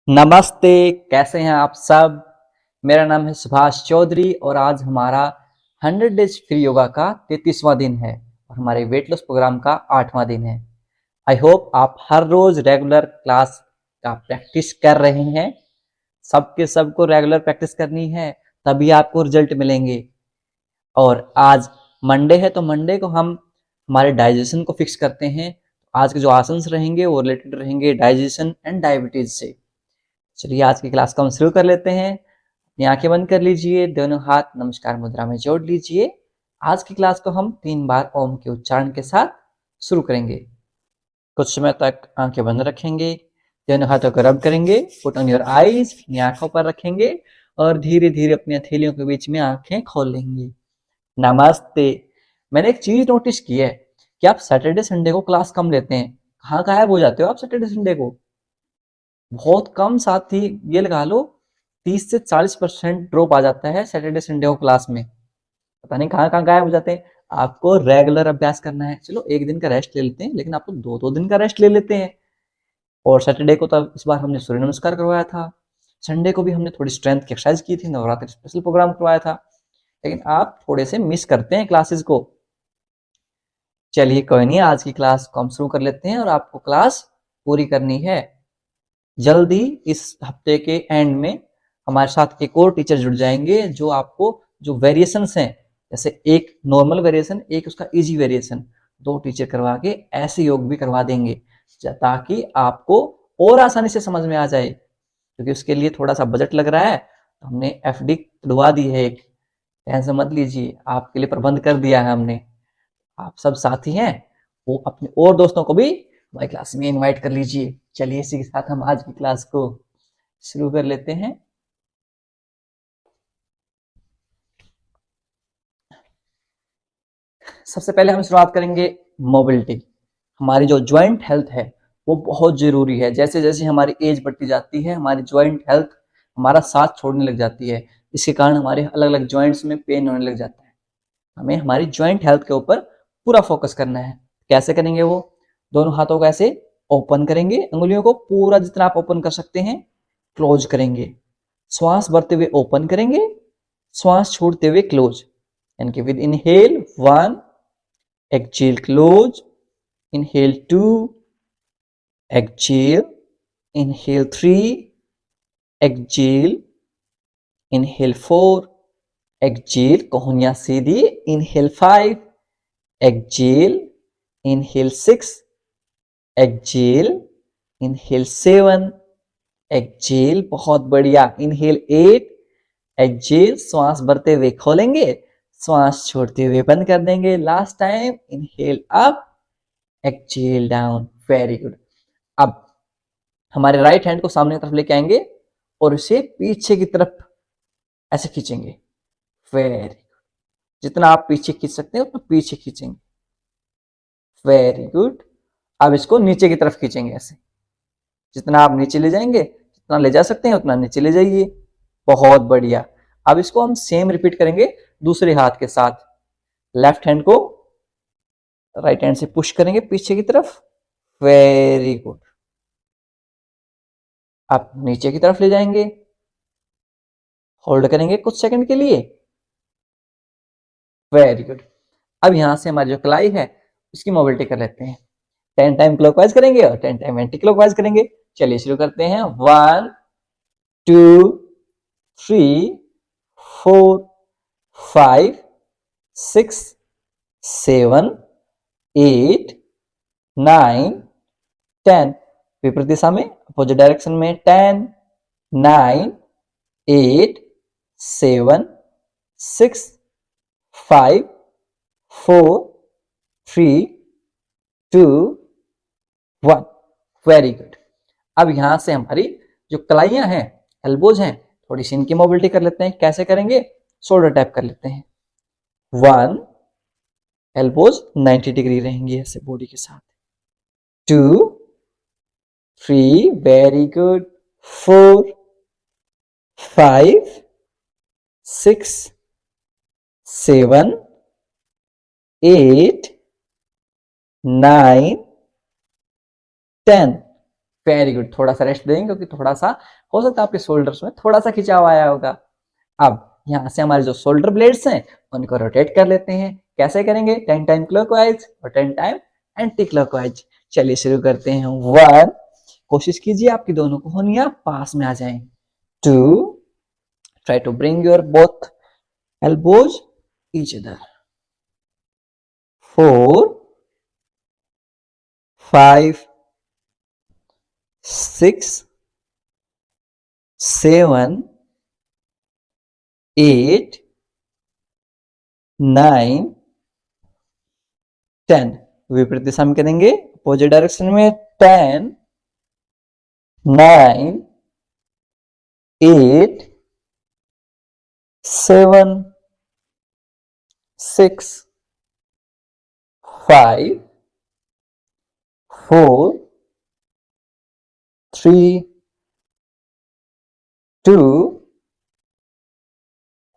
नमस्ते। कैसे हैं आप सब। मेरा नाम है सुभाष चौधरी और आज हमारा 100 डेज फ्री योगा का 33वां दिन है और हमारे वेट लॉस प्रोग्राम का 8वां दिन है। आई होप आप हर रोज रेगुलर क्लास का प्रैक्टिस कर रहे हैं। सबके सबको रेगुलर प्रैक्टिस करनी है, तभी आपको रिजल्ट मिलेंगे। और आज मंडे है तो मंडे को हम हमारे डाइजेशन को फिक्स करते हैं। आज के जो आसन्स रहेंगे वो रिलेटेड रहेंगे डाइजेशन एंड डायबिटीज से। चलिए आज की क्लास को हम शुरू कर लेते हैं। अपनी आंखें बंद कर लीजिए, दोनों हाथ नमस्कार मुद्रा में जोड़ लीजिए। आज की क्लास को हम 3 बार ओम के उच्चारण के साथ शुरू करेंगे। कुछ समय तक आंखें बंद रखेंगे, दोनों हाथों को रब करेंगे, पुट ऑन योर आईज, अपनी आंखों पर रखेंगे और धीरे धीरे अपनी हथेलियों के बीच में आंखें खोल लेंगे। नमस्ते। मैंने एक चीज नोटिस की है कि आप सैटरडे संडे को क्लास कम लेते हैं। कहाँ गायब हो जाते हो आप सैटरडे संडे को? बहुत कम साथी, ये लगा लो 30 से 40% ड्रॉप आ जाता है सैटरडे संडे को क्लास में। पता नहीं कहाँ कहाँ गायब हो जाते हैं। आपको रेगुलर अभ्यास करना है। चलो एक दिन का रेस्ट ले लेते हैं, लेकिन आप तो दो दो दिन का रेस्ट ले लेते हैं। और सैटरडे को तो इस बार हमने सूर्य नमस्कार करवाया था, संडे को भी हमने थोड़ी स्ट्रेंथ की एक्सरसाइज की थी, नवरात्रि स्पेशल प्रोग्राम करवाया था, लेकिन आप थोड़े से मिस करते हैं क्लासेस को। चलिए कोई नहीं, आज की क्लास को हम शुरू कर लेते हैं और आपको क्लास पूरी करनी है। जल्दी इस हफ्ते के एंड में हमारे साथ एक और टीचर जुड़ जाएंगे जो आपको जो वेरिएशंस हैं, जैसे एक नॉर्मल वेरिएशन, एक उसका इजी वेरिएशन, दो टीचर करवा के ऐसे योग भी करवा देंगे ताकि आपको और आसानी से समझ में आ जाए। क्योंकि उसके लिए थोड़ा सा बजट लग रहा है, तो हमने एफडी खुलवा दी है एक। टेंशन मत लीजिए, आपके लिए प्रबंध कर दिया है हमने। आप सब साथी हैं, वो अपने और दोस्तों को भी हमारी क्लास में इनवाइट कर लीजिए। चलिए इसी के साथ हम आज की क्लास को शुरू कर लेते हैं। सबसे पहले हम शुरुआत करेंगे मोबिलिटी। हमारी जो ज्वाइंट हेल्थ है वो बहुत जरूरी है। जैसे जैसे हमारी एज बढ़ती जाती है, हमारी ज्वाइंट हेल्थ हमारा साथ छोड़ने लग जाती है। इसके कारण हमारे अलग अलग ज्वाइंट्स में पेन होने लग जाता है। हमें हमारी ज्वाइंट हेल्थ के ऊपर पूरा फोकस करना है। कैसे करेंगे वो? दोनों हाथों को ऐसे ओपन करेंगे, अंगुलियों को पूरा जितना आप ओपन कर सकते हैं क्लोज करेंगे। श्वास भरते हुए ओपन करेंगे, श्वास छोड़ते हुए क्लोज। यानी कि with inhale 1, exhale close, inhale 2, exhale, inhale 3, exhale, inhale 4, exhale, कोहनियां सीधी, inhale 5, exhale, inhale 6, exhale, inhale 7, exhale, बहुत बढ़िया, इनहेल 8, एक्सहेल, श्वास भरते हुए खोलेंगे, श्वास छोड़ते हुए बंद कर देंगे। Last time, inhale up, exhale down. Very good. अब हमारे राइट हैंड को सामने की तरफ लेके आएंगे और इसे पीछे की तरफ ऐसे खींचेंगे। Very good. जितना आप पीछे खींच सकते हैं उतना पीछे खींचेंगे। Very good. अब इसको नीचे की तरफ खींचेंगे ऐसे। जितना आप नीचे ले जाएंगे, जितना ले जा सकते हैं उतना नीचे ले जाइए। बहुत बढ़िया। अब इसको हम सेम रिपीट करेंगे दूसरे हाथ के साथ। लेफ्ट हैंड को राइट हैंड से पुश करेंगे पीछे की तरफ। Very good. अब नीचे की तरफ ले जाएंगे, होल्ड करेंगे कुछ सेकंड के लिए। Very good. अब यहां से हमारी जो कलाई है उसकी मोबिलिटी कर लेते हैं। 10 टाइम क्लॉकवाइज करेंगे और 10 टाइम एंटी क्लॉकवाइज करेंगे। चलिए शुरू करते हैं। 1, 2, 3, 4, 5, 6, 7, 8, 9, 10। विपरीत दिशा में, अपोजिट डायरेक्शन में। 10, 9, 8, 7, 6, 5, 4, 3, 2, 1। Very good. अब यहां से हमारी जो कलाइयां हैं, एल्बोज हैं, थोड़ी सी इनकी मोबिलिटी कर लेते हैं। कैसे करेंगे? शोल्डर टैप कर लेते हैं। 1, एल्बोज 90 डिग्री रहेंगी ऐसे बॉडी के साथ। 2, 3, वेरी गुड। 4, 5, 6, 7, 8, 9, 10। वेरी गुड, थोड़ा सा रेस्ट देंगे क्योंकि थोड़ा सा हो सकता है आपके शोल्डर्स में थोड़ा सा खिंचाव आया होगा। अब यहाँ से हमारे जो शोल्डर ब्लेड्स हैं उनको रोटेट कर लेते हैं। कैसे करेंगे? 10 टाइम क्लॉकवाइज और 10 टाइम एंटी क्लॉकवाइज। चलिए शुरू करते हैं। 1, कोशिश कीजिए आपकी दोनों कोहनियां पास में आ जाएं। 2, try to bring your both elbows each other. 4, 5, 6, 7, 8, 9, 10। विपरीत दिशा में करेंगे, अपोजिट डायरेक्शन में। 10, 9, 8, 7, 6, 5, 4, 3, 2,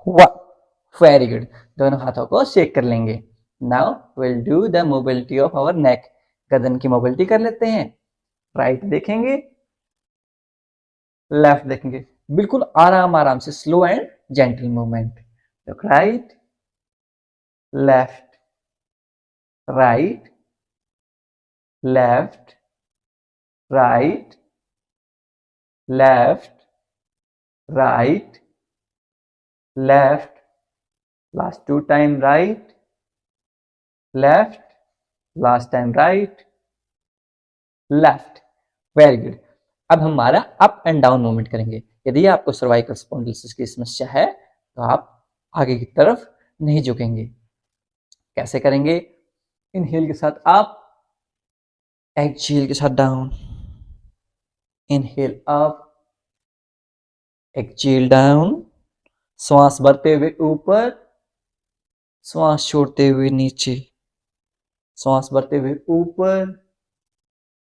1। Very good. दोनों हाथों को शेक कर लेंगे। Now will do the mobility of our neck. गर्दन की मोबिलिटी कर लेते हैं। राइट देखेंगे, लेफ्ट देखेंगे, बिल्कुल आराम आराम से, slow and gentle movement. Look right, left, right, left, right, left, right, left, last 2 time right, left, last time right, left. Very good. अब हमारा अप एंड डाउन मूवमेंट करेंगे। यदि आपको सर्वाइकल स्पॉन्डिलोसिस की समस्या है तो आप आगे की तरफ नहीं झुकेंगे। कैसे करेंगे? इनहेल के साथ अप, एक्सहेल के साथ down. Inhale up, exhale down. श्वास भरते हुए ऊपर, श्वास छोड़ते हुए नीचे। श्वास भरते हुए ऊपर,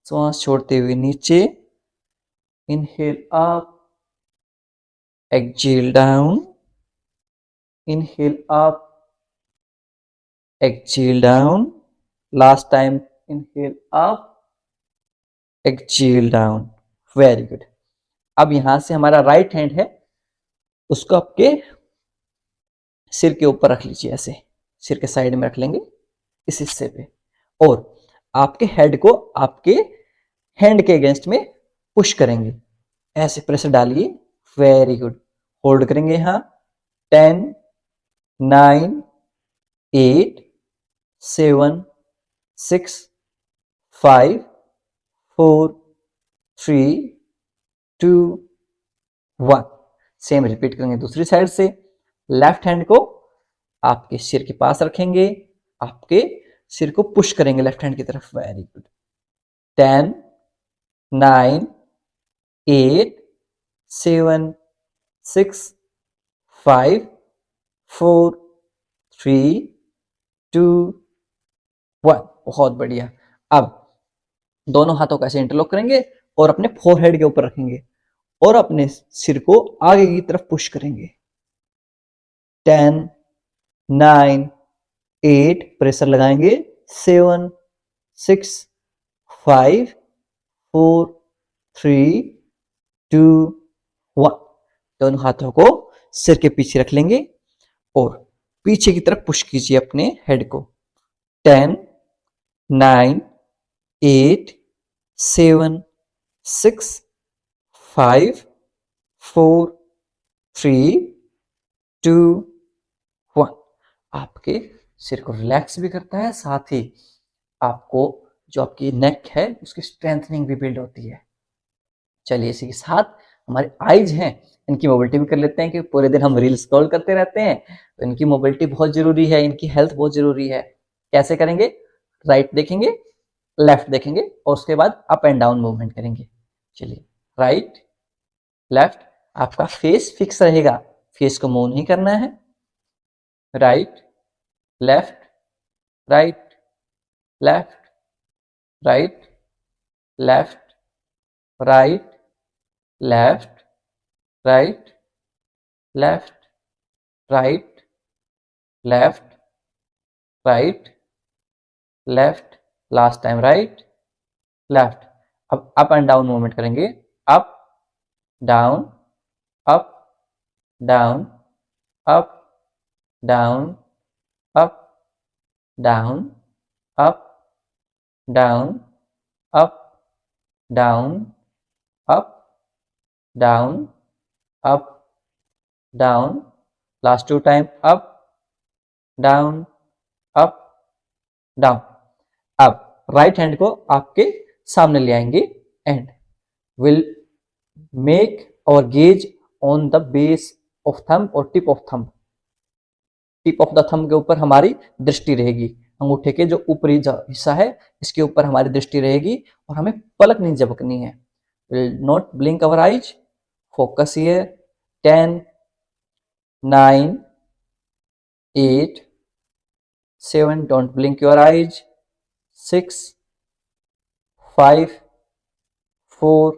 श्वास छोड़ते हुए नीचे। Inhale up, exhale down. Inhale up, exhale down. Last time, inhale up, exhale down. Very good. अब यहां से हमारा राइट हैंड है, उसको आपके सिर के ऊपर रख लीजिए। ऐसे सिर के साइड में रख लेंगे, इस हिस्से पे, और आपके हेड को आपके हैंड के अगेंस्ट में पुश करेंगे। ऐसे प्रेशर डालिए। Very good. होल्ड करेंगे यहां। 10, 9, 8, 7, 6, 5, 4, 3, 2, 1। सेम रिपीट करेंगे दूसरी साइड से। लेफ्ट हैंड को आपके सिर के पास रखेंगे, आपके सिर को पुश करेंगे लेफ्ट हैंड की तरफ। Very good. 10, 9, 8, 7, 6, 5, 4, 3, 2, 1। बहुत बढ़िया। अब दोनों हाथों को ऐसे इंटरलॉक करेंगे और अपने फोरहेड के ऊपर रखेंगे और अपने सिर को आगे की तरफ पुश करेंगे। 10, 9, 8, प्रेशर लगाएंगे। 7, 6, 5, 4, 3, 2, 1। दोनों हाथों को सिर के पीछे रख लेंगे और पीछे की तरफ पुश कीजिए अपने हेड को। 10, 9, 8, 7, 6, 5, 4, 3, 2, 1। आपके सिर को रिलैक्स भी करता है, साथ ही आपको जो आपकी नेक है उसकी स्ट्रेंथनिंग भी बिल्ड होती है। चलिए इसी के साथ हमारे आईज हैं, इनकी मोबिलिटी भी कर लेते हैं, क्योंकि पूरे दिन हम रील स्क्रॉल करते रहते हैं, तो इनकी मोबिलिटी बहुत जरूरी है, इनकी हेल्थ बहुत जरूरी है। कैसे करेंगे? राइट देखेंगे, लेफ्ट देखेंगे और उसके बाद अप एंड डाउन मूवमेंट करेंगे। चलिए, राइट, लेफ्ट। आपका फेस फिक्स रहेगा, फेस को मूव नहीं करना है। Right, left, right, left, right, left, right, left, right, left, right, left, right, left, last time right, left. अब अप एंड डाउन मूवमेंट करेंगे, up down, up down, up down, up down, up down, up down, up down, up down, last 2 time, up down, up down. अब right hand को आपके सामने ले आएंगे and will make और gaze on the base of thumb और tip of thumb. Tip of the thumb के ऊपर हमारी दृष्टि रहेगी, अंगूठे के जो ऊपरी हिस्सा है इसके ऊपर हमारी दृष्टि रहेगी और हमें पलक नहीं झपकनी है। Will not blink our eyes, focus here. 10 9 8 7, don't blink your eyes, 6 5 4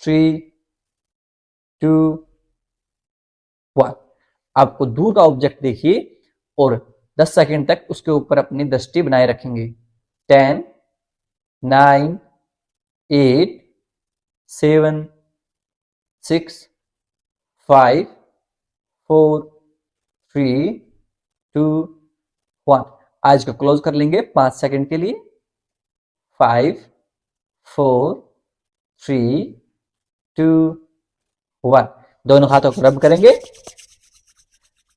3 2 1। आपको दूर का ऑब्जेक्ट देखिए और 10 सेकंड तक उसके ऊपर अपनी दृष्टि बनाए रखेंगे। 10 9 8 7 6 5 4 3 2 1। आइज को क्लोज कर लेंगे 5 सेकंड के लिए। 5 4 3 2 1। दोनों हाथों को रब करेंगे,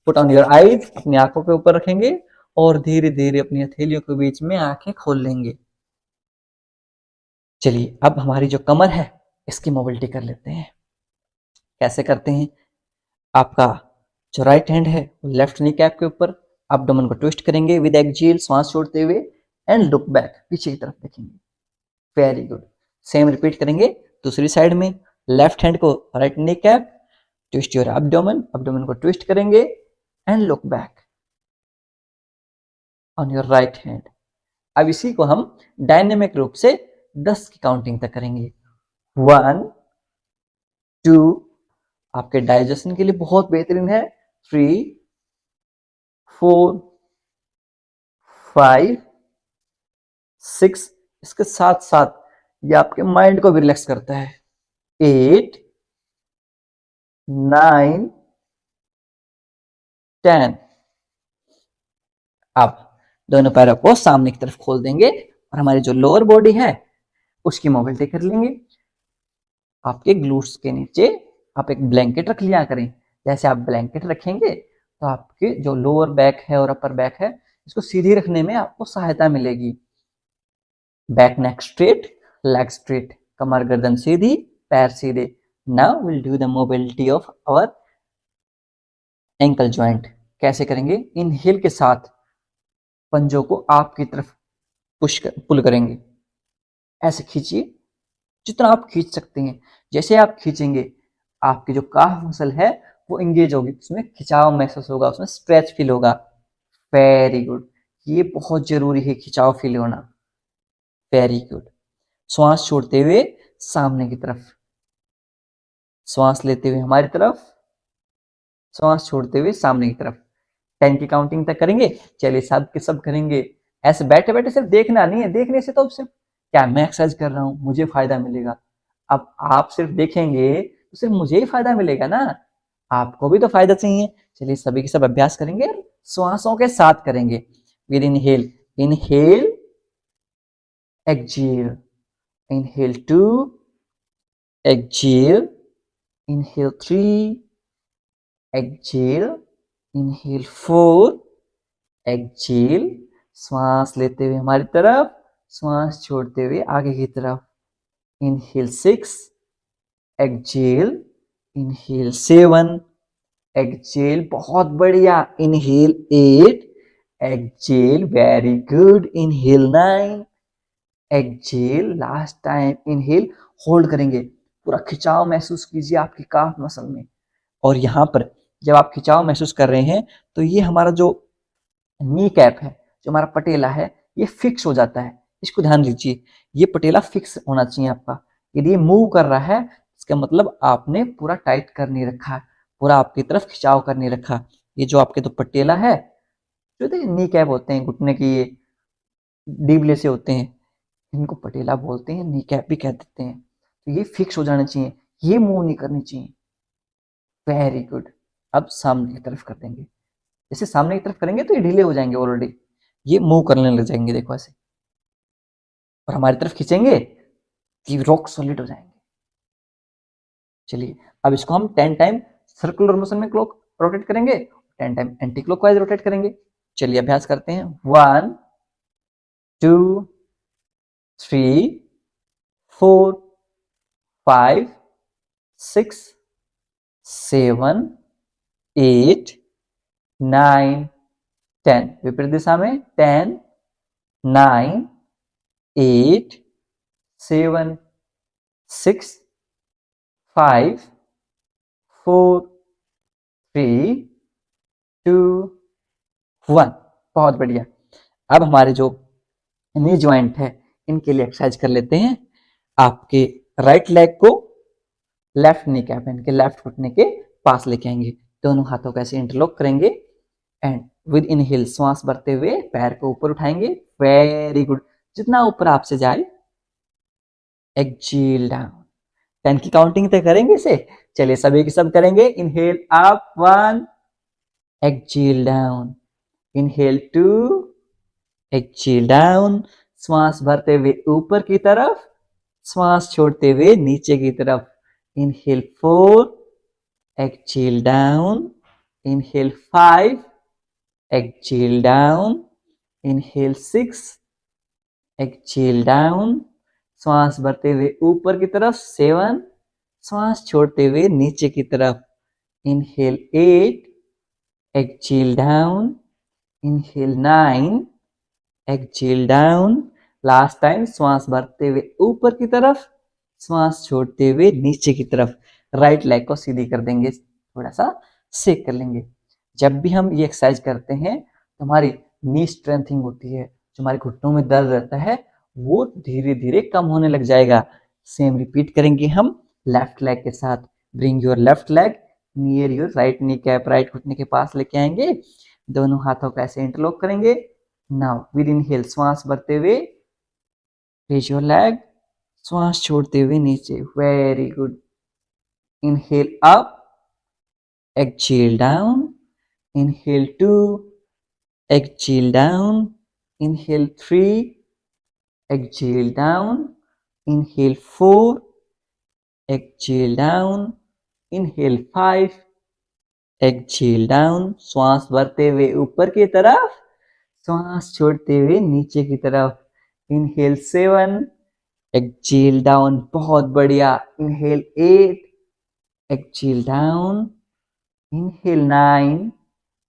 पुट ऑन योर आईज, अपनी आंखों के ऊपर रखेंगे और धीरे धीरे अपनी हथेलियों के बीच में आंखें खोल लेंगे। चलिए अब हमारी जो कमर है इसकी मोबिलिटी कर लेते हैं। कैसे करते हैं? आपका जो राइट हैंड है लेफ्ट नी कैप के ऊपर, एब्डोमेन को ट्विस्ट करेंगे विद एक्सहेल, सांस छोड़ते हुए एंड लुक बैक, पीछे की तरफ देखेंगे। Very good. सेम रिपीट करेंगे दूसरी साइड में। लेफ्ट हैंड को right knee cap, twist your abdomen, abdomen को ट्विस्ट करेंगे and look back on your right hand. अब इसी को हम डायनेमिक रूप से 10 की काउंटिंग तक करेंगे। 1 2, आपके डाइजेशन के लिए बहुत बेहतरीन है। 3 4 5 6, इसके साथ साथ ये आपके माइंड को भी रिलैक्स करता है। 8 9 10। अब दोनों पैरों को सामने की तरफ खोल देंगे और हमारी जो लोअर बॉडी है उसकी मोबिलिटी कर लेंगे। आपके ग्लूट्स के नीचे आप एक ब्लैंकेट रख लिया करें। जैसे आप ब्लैंकेट रखेंगे तो आपके जो लोअर बैक है और अपर बैक है इसको सीधी रखने में आपको सहायता मिलेगी। Back neck straight, leg straight, कमर गर्दन सीधी, पैर सीधे। Now will do the mobility of our ankle joint. कैसे करेंगे? इनहेल के साथ पंजों को आपकी तरफ पुल करेंगे। ऐसे खींचिए जितना आप खींच सकते हैं। जैसे आप खींचेंगे आपकी जो काफ मसल है वो इंगेज होगी, उसमें खिंचाव महसूस होगा, उसमें स्ट्रेच फील होगा। वेरी गुड, ये बहुत जरूरी है खिंचाव फील होना। Very good. श्वास छोड़ते हुए सामने की तरफ, श्वास लेते हुए हमारी तरफ, श्वास छोड़ते हुए सामने की तरफ। 10 की काउंटिंग तक करेंगे। चलिए सब के सब करेंगे। ऐसे बैठे बैठे सिर्फ देखना नहीं है, देखने से तो सिर्फ क्या मैं एक्सरसाइज कर रहा हूं मुझे फायदा मिलेगा। अब आप सिर्फ देखेंगे तो सिर्फ मुझे ही फायदा मिलेगा ना, आपको भी तो फायदा चाहिए। चलिए सभी के सब अभ्यास करेंगे, श्वासों के साथ करेंगे। With inhale, inhale exhale, inhale 2, exhale, inhale 3, exhale, inhale 4, exhale। श्वास लेते हुए हमारी तरफ, श्वास छोड़ते हुए आगे की तरफ। inhale 6, exhale, inhale 7, exhale, बहुत बढ़िया। inhale 8, exhale, very good, inhale 9, exhale, last time inhale, hold करेंगे। पूरा खिंचाव महसूस कीजिए आपकी काफ मसल में। और यहाँ पर जब आप खिंचाव महसूस कर रहे हैं तो ये हमारा जो नी कैप है, जो हमारा पटेला है, ये फिक्स हो जाता है। इसको ध्यान दीजिए, ये पटेला फिक्स होना चाहिए आपका। यदि ये मूव कर रहा है इसका मतलब आपने पूरा टाइट कर नहीं रखा है, पूरा आपकी तरफ खिंचाव कर नहीं रखा। ये जो आपके तो पटेला है, जो नी कैप होते हैं घुटने की, ये डीबले से होते हैं, इनको पटेला बोलते हैं, नी कैप भी कह देते हैं। तो ये फिक्स हो जाना चाहिए, ये मूव नहीं करनी चाहिए। Very good. अब सामने की तरफ कर देंगे। जैसे सामने की तरफ करेंगे तो ये ढीले हो जाएंगे ऑलरेडी, ये मूव करने लग जाएंगे, देखो ऐसे। और हमारी तरफ खींचेंगे कि रॉक सॉलिड हो जाएंगे। चलिए अब इसको हम 10 टाइम सर्कुलर मोशन में क्लॉक रोटेट करेंगे, 10 टाइम एंटी क्लॉकवाइज रोटेट करेंगे। चलिए अभ्यास करते हैं। 1 2 3 4 5 6 7 8 9 10। विपरीत दिशा में 10 9 8 7 6 5 4 3 2 1। बहुत बढ़िया। अब हमारे जो नी ज्वाइंट है इनके लिए एक्सरसाइज कर लेते हैं। आपके राइट लेग को लेफ्ट नी कैप इनके लेफ्ट घुटने के पास लेके आएंगे, दोनों हाथों को ऐसे इंटरलॉक करेंगे एंड विद इनहेल श्वास भरते हुए पैर को ऊपर उठाएंगे। Very good. जितना ऊपर आपसे जाए। Exhale down. 10 की काउंटिंग तक करेंगे इसे। चलिए सभी की सब करेंगे। Inhale up 1, exhale down, inhale 2, exhale down. श्वास भरते हुए ऊपर की तरफ, श्वास छोड़ते हुए नीचे की तरफ। Inhale 4, exhale down, inhale 5, exhale down, inhale 6, exhale down. श्वास भरते हुए ऊपर की तरफ 7, श्वास छोड़ते हुए नीचे की तरफ। Inhale 8, exhale down, inhale 9, exhale down. Last time श्वास भरते हुए ऊपर की तरफ, श्वास छोड़ते हुए नीचे की तरफ। राइट लेग को सीधी कर देंगे, थोड़ा सा शेक कर लेंगे। जब भी हम ये एक्सरसाइज करते हैं तो हमारी नी स्ट्रेंथिंग होती है, जो हमारे घुटनों में दर्द रहता है वो धीरे धीरे कम होने लग जाएगा। सेम रिपीट करेंगे हम लेफ्ट लेग के साथ। Bring your left leg near your right knee cap, right घुटने के पास लेके आएंगे, दोनों हाथों को ऐसे इंटरलॉक करेंगे। नाउ विद इनहेल श्वास भरते हुए रेज योर लेग, श्वास छोड़ते हुए नीचे। Very good. Inhale up, exhale down, inhale 2, exhale down, inhale 3, exhale down, inhale 4, exhale down, inhale 5, exhale down. श्वास भरते हुए ऊपर की तरफ, श्वास छोड़ते हुए नीचे की तरफ। Inhale 7, exhale down. बहुत बढ़िया। Inhale 8, exhale down, inhale 9,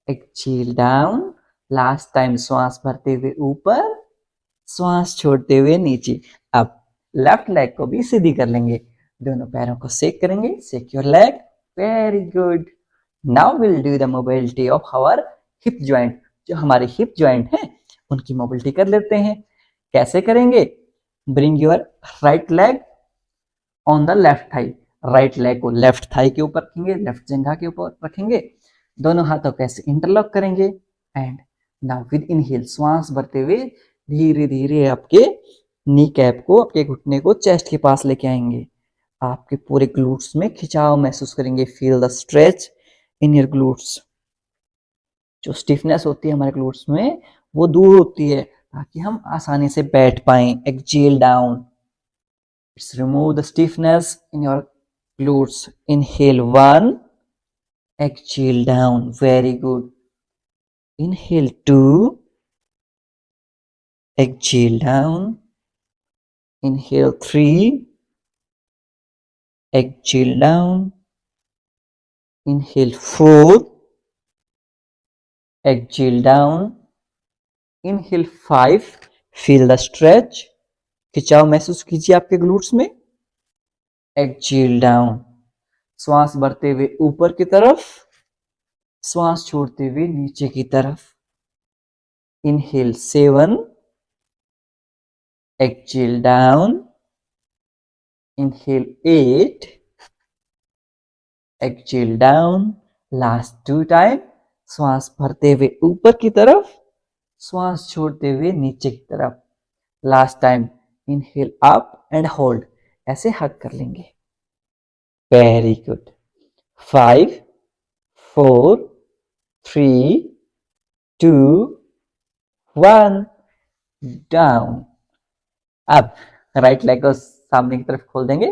exhale down. Last time श्वास भरते हुए ऊपर, श्वास छोड़ते हुए नीचे। अब लेफ्ट लेग को भी सीधी कर लेंगे, दोनों पैरों को शेक करेंगे। Shake your leg. Very good. Now will do the mobility of our hip joint. जो हमारे हिप ज्वाइंट है उनकी मोबिलिटी कर लेते हैं। कैसे करेंगे? Bring your right leg on the left thigh. Right leg को लेफ्ट थाई के ऊपर रखेंगे, लेफ्ट जंघा के ऊपर रखेंगे, दोनों हाथों को ऐसे इंटरलॉक करेंगे एंड नाउ विद इनहेल श्वास भरते हुए धीरे धीरे आपके नी कैप को, आपके घुटने को चेस्ट के पास लेके आएंगे। आपके पूरे ग्लूट्स में खिंचाव महसूस करेंगे। Feel the stretch in your glutes. जो स्टिफनेस होती है हमारे ग्लूट्स में वो दूर होती है ताकि हम आसानी से बैठ पाएं। Exhale down. Let's remove the stiffness in your glutes. Inhale 1, exhale down. Very good. Inhale 2, exhale down. Inhale 3, exhale down. Inhale 4, exhale down. Inhale 5, feel the stretch. खिंचाव महसूस कीजिए आपके ग्लूट्स में। Exhale down. श्वास भरते हुए ऊपर की तरफ, श्वास छोड़ते हुए नीचे की तरफ। Inhale 7, exhale down, inhale 8, exhale down. Last 2 time. श्वास भरते हुए ऊपर की तरफ, श्वास छोड़ते हुए नीचे की तरफ। Last time. Inhale up and hold, ऐसे हग कर लेंगे। Very good. 5 4 3 2 1 डाउन। अब राइट लेग को सामने की तरफ खोल देंगे,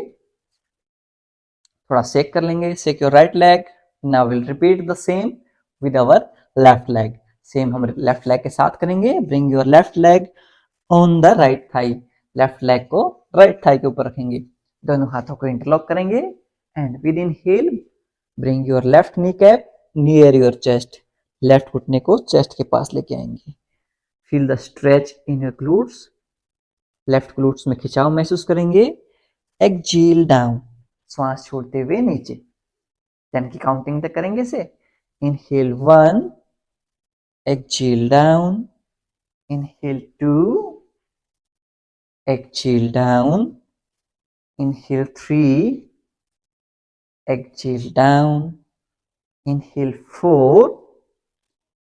थोड़ा शेक कर लेंगे। Shake your right leg. Now will repeat the same with our left leg. सेम हम लेफ्ट लेग के साथ करेंगे। Bring your left leg on the right thigh. Left leg को राइट थाई के ऊपर रखेंगे, दोनों हाथों को इंटरलॉक करेंगे and with inhale bring your left knee cap near your chest. लेफ्ट घुटने को चेस्ट के पास लेके आएंगे। Feel the stretch in your glutes. Left glutes में खिंचाव महसूस करेंगे। एक्सहेल डाउन, श्वास छोड़ते हुए नीचे। 10 की काउंटिंग तक करेंगे इसे। Inhale 1, exhale down, inhale 2, exhale down, inhale 3, exhale down, inhale 4,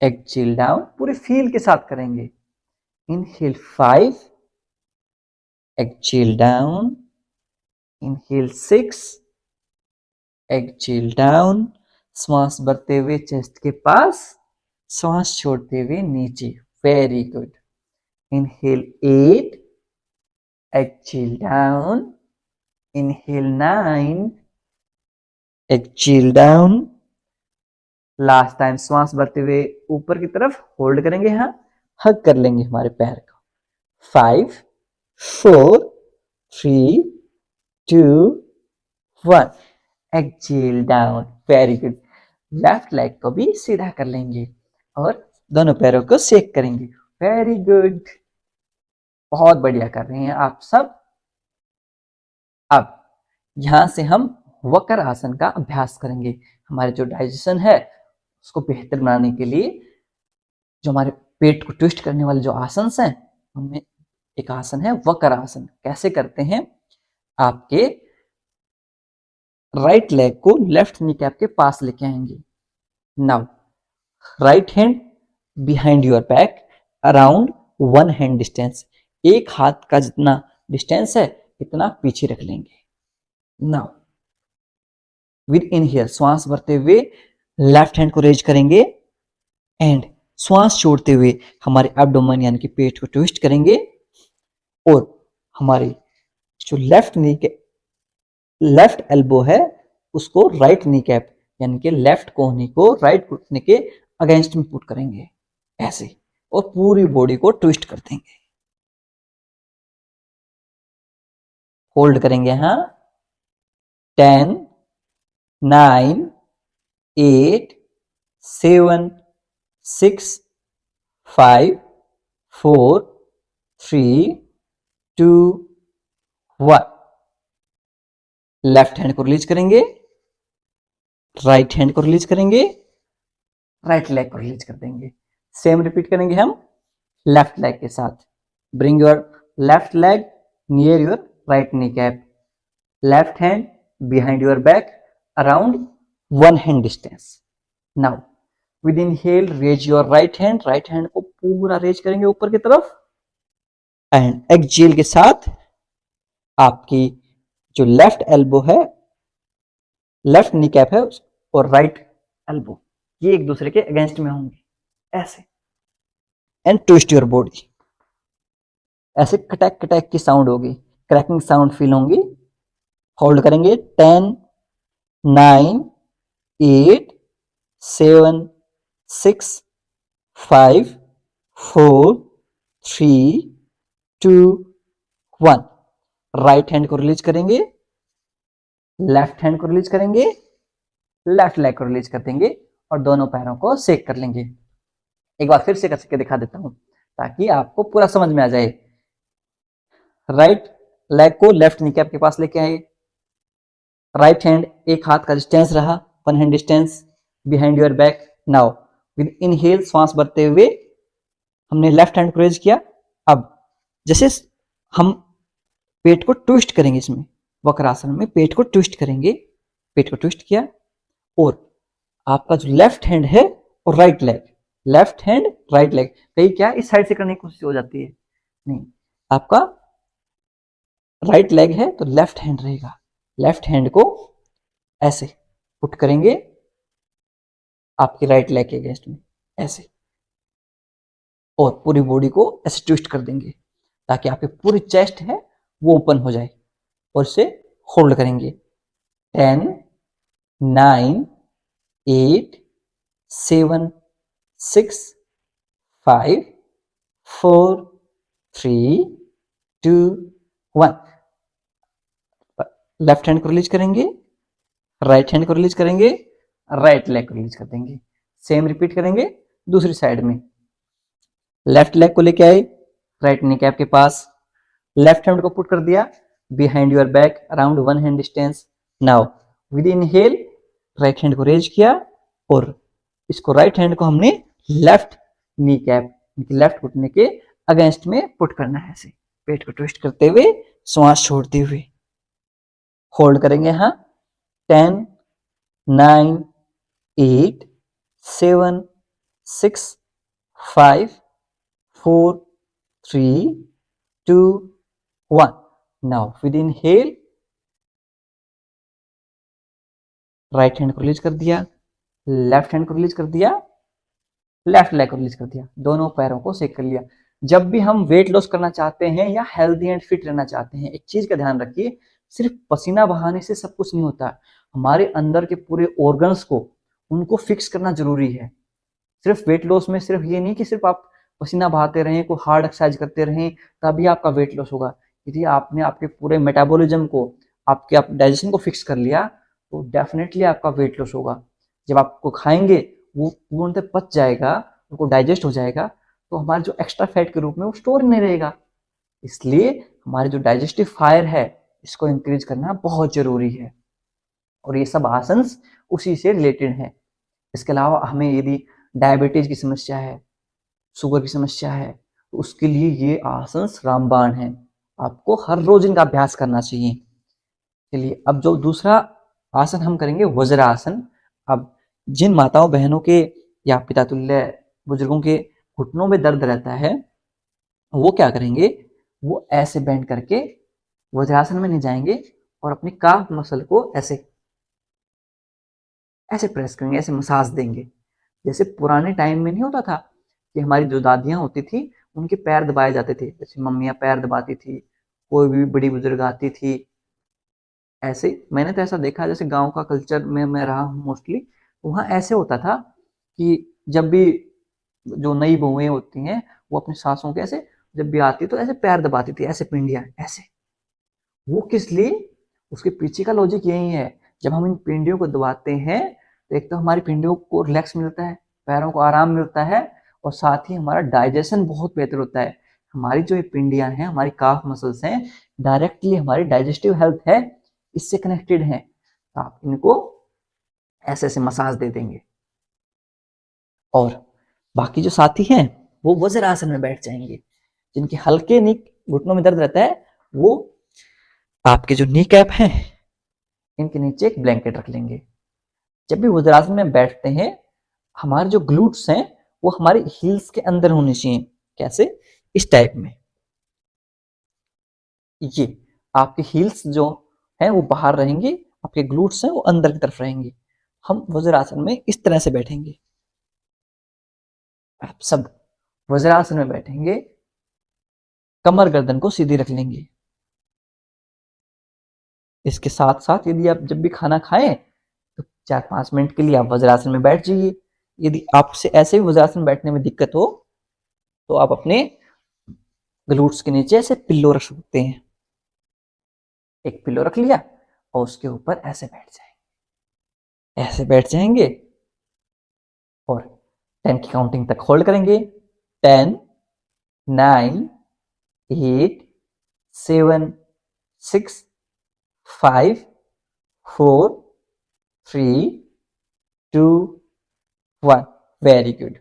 exhale down, पूरे फील के साथ करेंगे। inhale 5, exhale down, inhale 6, exhale down, श्वास भरते हुए चेस्ट के पास, श्वास छोड़ते हुए नीचे। Very good. inhale 8, exhale down, inhale 9, exhale down, last time श्वास भरते हुए ऊपर की तरफ होल्ड करेंगे, यहां हग कर लेंगे हमारे पैर को। 5 4 3 2 1, exhale down. Very good. Left leg को भी सीधा कर लेंगे और दोनों पैरों को शेक करेंगे। वेरी गुड, बहुत बढ़िया कर रहे हैं आप सब। अब यहां से हम वक्र आसन का अभ्यास करेंगे। हमारे जो डाइजेशन है उसको बेहतर बनाने के लिए जो हमारे पेट को ट्विस्ट करने वाले जो आसन हैं उनमें एक आसन है वक्र आसन। कैसे करते हैं? आपके राइट लेग को लेफ्ट नी कैप के पास लेके आएंगे। Now right hand behind your back around 1 hand distance, एक हाथ का जितना डिस्टेंस है इतना पीछे रख लेंगे। नाउ विद इनहेल श्वास भरते हुए लेफ्ट हैंड को रेज करेंगे एंड श्वास छोड़ते हुए हमारे एब्डोमेन यानी कि पेट को ट्विस्ट करेंगे और हमारी जो लेफ्ट एल्बो है उसको राइट नी कैप यानी कि लेफ्ट कोहनी को राइट घुटने के अगेंस्ट में पुट करेंगे ऐसे, और पूरी बॉडी को ट्विस्ट कर देंगे। होल्ड करेंगे यहां। 10 9 8 7 6 5 4 3 2 1। लेफ्ट हैंड को रिलीज करेंगे, राइट हैंड को रिलीज करेंगे, राइट लेग को रिलीज कर देंगे। सेम रिपीट करेंगे हम लेफ्ट लेग के साथ। Bring your left leg near your right knee cap, left hand behind your back around 1 hand distance. Now with inhale raise your right hand को पूरा raise करेंगे ऊपर की तरफ एंड एक्सहेल के साथ आपकी जो लेफ्ट एल्बो है, लेफ्ट नी कैप है और राइट एल्बो ये एक दूसरे के अगेंस्ट में होंगे ऐसे, एंड ट्विस्ट योर बॉडी। ऐसे कटैक कटैक की साउंड होगी, क्रैकिंग साउंड फील होंगी। होल्ड करेंगे। 10 9 8 7 6 5 4 3 2 1। राइट हैंड को रिलीज करेंगे, लेफ्ट हैंड को रिलीज करेंगे, लेफ्ट लेग को रिलीज कर देंगे और दोनों पैरों को शेक कर लेंगे। एक बार फिर से करके दिखा देता हूं ताकि आपको पूरा समझ में आ जाए। राइट लेग को लेफ्ट नी कैप के पास लेके आए, राइट हैंड एक हाथ का डिस्टेंस रहा, 1 hand distance behind your back. Now with inhale श्वास भरते हुए हमने लेफ्ट हैंड को रेज किया। अब जैसे हम पेट को ट्विस्ट करेंगे, इसमें वक्रासन में पेट को ट्विस्ट करेंगे, पेट को ट्विस्ट किया और आपका जो लेफ्ट हैंड है और right leg, left hand right leg, कहीं क्या इस साइड से करने की कोशिश हो जाती है, नहीं, आपका राइट लेग है तो लेफ्ट हैंड रहेगा, लेफ्ट हैंड को ऐसे पुट करेंगे आपके राइट लेग के अगेंस्ट में ऐसे, और पूरी बॉडी को ऐसे ट्विस्ट कर देंगे ताकि आपकी पूरी चेस्ट है वो ओपन हो जाए, और इसे होल्ड करेंगे। 10, 9, 8, 7, 6, 5, 4, 3, 2, 1। लेफ्ट हैंड को रिलीज करेंगे, राइट हैंड को रिलीज करेंगे, राइट लेग को रिलीज कर देंगे। सेम रिपीट करेंगे दूसरी साइड में। लेफ्ट लेग को लेके आए राइट नी कैप के पास, लेफ्ट हैंड को पुट कर दिया behind your back around 1 hand distance. Now with inhale right hand को रेज किया, और इसको राइट हैंड को हमने लेफ्ट नी कैप लेफ्ट घुटने के अगेंस्ट में पुट करना है, ऐसे पेट को ट्विस्ट करते हुए श्वास छोड़ते हुए होल्ड करेंगे। हाँ, 10, 9, 8, 7, 6, 5, 4, 3, 2, 1। Now with inhale right hand को रिलीज कर दिया, लेफ्ट हैंड को रिलीज कर दिया, लेफ्ट लेग को रिलीज कर दिया, दोनों पैरों को सेक कर लिया। जब भी हम वेट लॉस करना चाहते हैं या हेल्दी एंड फिट रहना चाहते हैं, एक चीज का ध्यान रखिए, सिर्फ पसीना बहाने से सब कुछ नहीं होता। हमारे अंदर के पूरे ऑर्गन्स को उनको फिक्स करना जरूरी है। सिर्फ वेट लॉस में सिर्फ ये नहीं कि सिर्फ आप पसीना बहाते रहें, कोई हार्ड एक्सरसाइज करते रहें तभी आपका वेट लॉस होगा। यदि आपने आपके पूरे मेटाबॉलिज्म को, आपके आप डाइजेशन को फिक्स कर लिया तो डेफिनेटली आपका वेट लॉस होगा। जब आपको खाएंगे वो पूर्ण तक पच जाएगा, उनको डाइजेस्ट हो जाएगा, तो हमारे जो एक्स्ट्रा फैट के रूप में वो स्टोर नहीं रहेगा। इसलिए हमारे जो डाइजेस्टिव फायर है इसको इंक्रीज करना बहुत जरूरी है, और ये सब आसन्स उसी से रिलेटेड है। इसके अलावा हमें यदि डायबिटीज की समस्या है, शुगर की समस्या है, तो उसके लिए ये आसन्स रामबाण है। आपको हर रोज इनका अभ्यास करना चाहिए। चलिए अब जो दूसरा आसन हम करेंगे वज्रासन। अब जिन माताओं बहनों के या पिता तुल्य बुजुर्गों के घुटनों में दर्द रहता है वो क्या करेंगे, वो ऐसे बेंड करके वज्रासन में नहीं जाएंगे और अपनी काफ मसल को ऐसे ऐसे प्रेस करेंगे, ऐसे मसाज देंगे। जैसे पुराने टाइम में नहीं होता था कि हमारी जो दादियां होती थी उनके पैर दबाए जाते थे, जैसे मम्मियां पैर दबाती थी, कोई भी बड़ी बुजुर्ग आती थी, ऐसे मैंने तो ऐसा देखा जैसे गांव का कल्चर में मैं रहा हूँ मोस्टली, वहाँ ऐसे होता था कि जब भी जो नई बहुएं होती हैं वो अपनी सासों के ऐसे जब भी आती तो ऐसे पैर दबाती थी, ऐसे पिंडियां ऐसे। वो किस लिए, उसके पीछे का लॉजिक यही है, जब हम इन पिंडियों को दबाते हैं तो एक तो हमारी पिंडियों को रिलैक्स मिलता है, पैरों को आराम मिलता है, और साथ ही हमारा डाइजेशन बहुत बेहतर होता है। हमारी जो ये पिंडियां हैं, हमारी काफ मसल्स हैं, डायरेक्टली हमारी डाइजेस्टिव हेल्थ है इससे कनेक्टेड है। आप इनको ऐसे ऐसे मसाज दे देंगे, और बाकी जो साथी हैं वो वज्रासन में बैठ जाएंगे। जिनके हल्के नी घुटनों में दर्द रहता है वो आपके जो नी कैप हैं इनके नीचे एक ब्लैंकेट रख लेंगे। जब भी वज्रासन में बैठते हैं हमारे जो ग्लूट्स हैं वो हमारे हील्स के अंदर होने चाहिए। कैसे, इस टाइप में, ये आपके हील्स जो हैं वो बाहर रहेंगे, आपके ग्लूट्स हैं वो अंदर की तरफ रहेंगे। हम वज्रासन में इस तरह से बैठेंगे, आप सब वज्रासन में बैठेंगे, कमर गर्दन को सीधी रख लेंगे। इसके साथ साथ यदि आप जब भी खाना खाएं तो 4-5 मिनट के लिए आप वज्रासन में बैठ जाइए। यदि आपसे ऐसे ही वज्रासन बैठने में दिक्कत हो तो आप अपने ग्लूट्स के नीचे ऐसे पिल्लो रख सकते हैं। एक पिल्लो रख लिया और उसके ऊपर ऐसे बैठ जाएंगे, ऐसे बैठ जाएंगे, और 10 की काउंटिंग तक होल्ड करेंगे। 10, 9, 8, 7, 6, 5, 4, 3, 2, 1। Very good.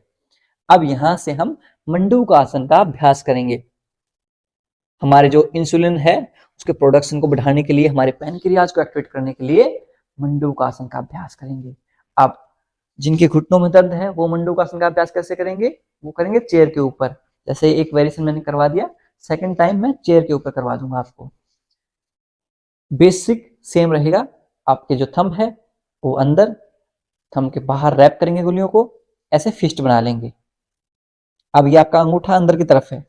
अब यहां से हम मंडूकासन का अभ्यास करेंगे। हमारे जो इंसुलिन है उसके प्रोडक्शन को बढ़ाने के लिए, हमारे पैनक्रियाज को एक्टिवेट करने के लिए मंडूकासन का अभ्यास करेंगे। अब जिनके घुटनों में दर्द है वो मंडूकासन का अभ्यास कैसे करेंगे, वो करेंगे चेयर के ऊपर। जैसे एक वेरिएशन मैंने करवा दिया, सेकंड टाइम मैं चेयर के ऊपर करवा दूंगा आपको। बेसिक सेम रहेगा। आपके जो थंब है वो अंदर, थंब के बाहर रैप करेंगे गोलियों को, ऐसे फिस्ट बना लेंगे। अब ये आपका अंगूठा अंदर की तरफ है।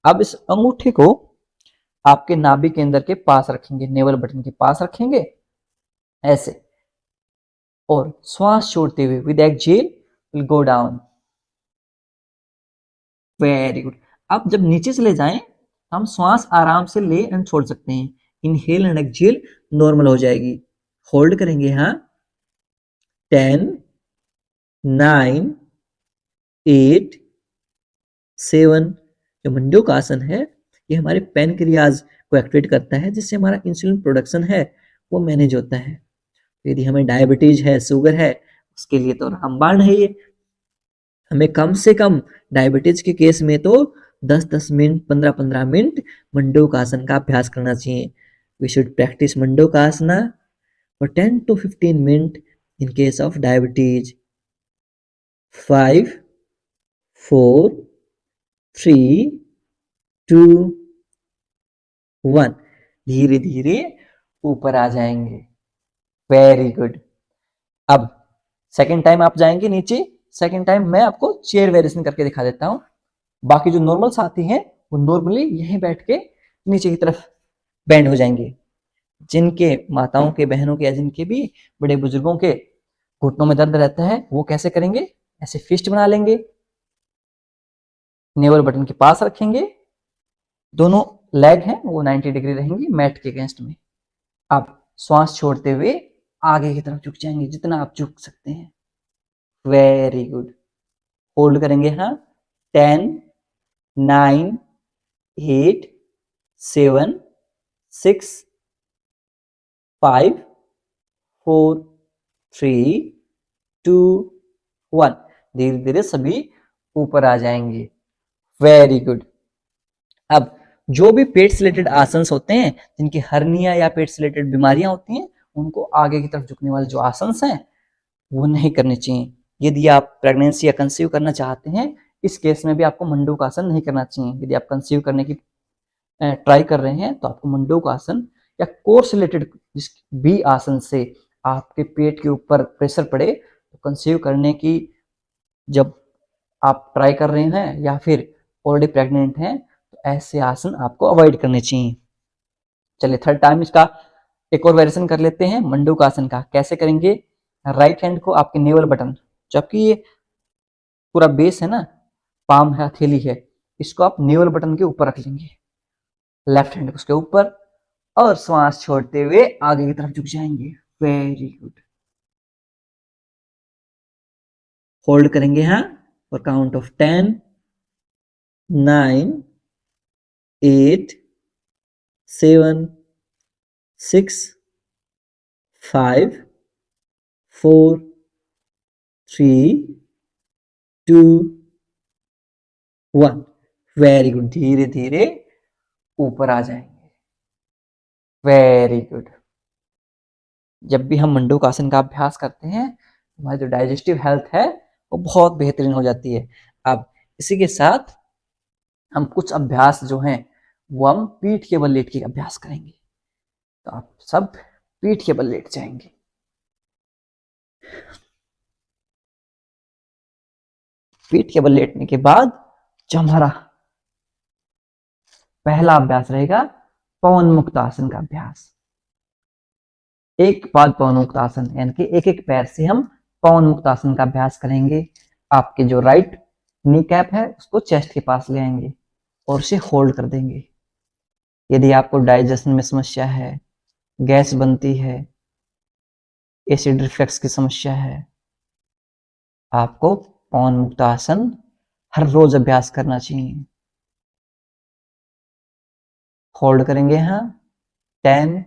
अब इस अंगूठे को आपके नाभि केंद्र के पास रखेंगे, नेवल बटन के पास रखेंगे ऐसे, और श्वास छोड़ते हुए with exhale will go down. Very good. अब जब नीचे चले जाएं, हम श्वास आराम से ले एंड छोड़ सकते हैं। इनहेल एंड एक्सहेल नॉर्मल हो जाएगी। होल्ड करेंगे, हाँ। 10, 9, 8, 7। जो मंडूक आसन है ये हमारे पैनक्रियाज को एक्टिवेट करता है, जिससे हमारा इंसुलिन प्रोडक्शन है वो मैनेज होता है। यदि हमें डायबिटीज है, शुगर है, उसके लिए तो रामबाण है ये। हमें कम से कम डायबिटीज के केस में तो 10-10 मिनट, 15-15 मिनट मंडूक आसन का अभ्यास करना चाहिए। We should practice Manduk asana for 10 to 15 minutes in case of diabetes. 5, 4, 3, 2, 1। धीरे धीरे ऊपर आ जाएंगे। Very good. अब सेकेंड टाइम आप जाएंगे नीचे। सेकेंड टाइम मैं आपको चेयर वेरिएशन करके दिखा देता हूं। बाकी जो नॉर्मल साथी हैं वो नॉर्मली यहीं बैठ के नीचे की तरफ बैंड हो जाएंगे। जिनके माताओं के, बहनों के, या जिनके भी बड़े बुजुर्गों के घुटनों में दर्द रहता है वो कैसे करेंगे, ऐसे फिस्ट बना लेंगे, नेवल बटन के पास रखेंगे, दोनों लेग हैं वो 90 डिग्री रहेंगी मैट के अगेंस्ट में। आप श्वास छोड़ते हुए आगे की तरफ झुक जाएंगे जितना आप झुक सकते हैं। Very good. होल्ड करेंगे, हाँ। 10, 9, 8, 7, 6, 5, 4, 3, 2, 1। धीरे धीरे सभी ऊपर आ जाएंगे। Very good. अब जो भी पेट से रिलेटेड आसन होते हैं, जिनकी हर्निया या पेट से रिलेटेड बीमारियां होती हैं, उनको आगे की तरफ झुकने वाले जो आसन हैं वो नहीं करने चाहिए। यदि आप प्रेगनेंसी या कंसीव करना चाहते हैं, इस केस में भी आपको मंडूक आसन नहीं करना चाहिए। यदि आप कंसीव करने की ट्राई कर रहे हैं तो आपको मंडूक आसन या कोर से रिलेटेड जिस भी आसन से आपके पेट के ऊपर प्रेशर पड़े, तो कंसीव करने की जब आप ट्राई कर रहे हैं या फिर ऑलरेडी प्रेग्नेंट हैं, तो ऐसे आसन आपको अवॉइड करने चाहिए। चलिए थर्ड टाइम इसका एक और वेरिएशन कर लेते हैं मंडूक आसन का। कैसे करेंगे? राइट हैंड को आपके नेवल बटन, जबकि ये पूरा बेस है ना, पाम है, हथेली है, इसको आप नेवल बटन के ऊपर रख लेंगे, लेफ्ट हैंड उसके ऊपर, और श्वास छोड़ते हुए आगे की तरफ झुक जाएंगे। Very good. होल्ड करेंगे, हाँ, और काउंट ऑफ 10, 9, 8, 7, 6, 5, 4, 3, 2, 1। Very good. धीरे धीरे ऊपर आ जाएंगे। Very good. जब भी हम मंडूक आसन का अभ्यास करते हैं, हमारी जो डाइजेस्टिव हेल्थ है वो बहुत बेहतरीन हो जाती है। अब इसी के साथ हम कुछ अभ्यास जो हैं वो हम पीठ के बल लेट के अभ्यास करेंगे। तो आप सब पीठ के बल लेट जाएंगे। पीठ के बल लेटने के बाद जो हमारा पहला अभ्यास रहेगा पवन मुक्त आसन का अभ्यास। एक बाद पवन मुक्त आसन, यानी कि एक एक पैर से हम पवन मुक्त आसन का अभ्यास करेंगे। आपके जो राइट नी कैप है उसको चेस्ट के पास ले आएंगे और उसे होल्ड कर देंगे। यदि आपको डाइजेशन में समस्या है, गैस बनती है, एसिड रिफ्लक्स की समस्या है, आपको पवन मुक्त आसन हर रोज अभ्यास करना चाहिए। होल्ड करेंगे, हाँ। 10,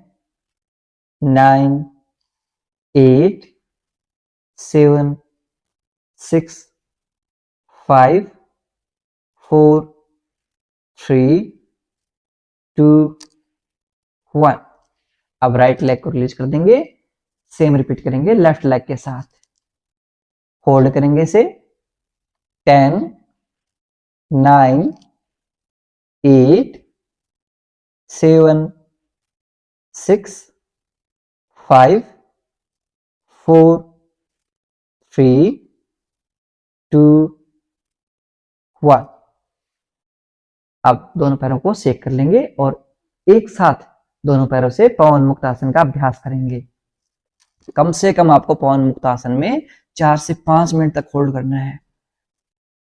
9, 8, 7, 6, 5, 4, 3, 2, 1। अब राइट लेग को रिलीज कर देंगे। सेम रिपीट करेंगे लेफ्ट लेग के साथ। होल्ड करेंगे इसे। 10, 9, 8, 7, 6, 5 4 3 2 1। अब दोनों पैरों को शेक कर लेंगे और एक साथ दोनों पैरों से पवन मुक्त आसन का अभ्यास करेंगे। कम से कम आपको पवन मुक्त आसन में 4 से 5 मिनट तक होल्ड करना है,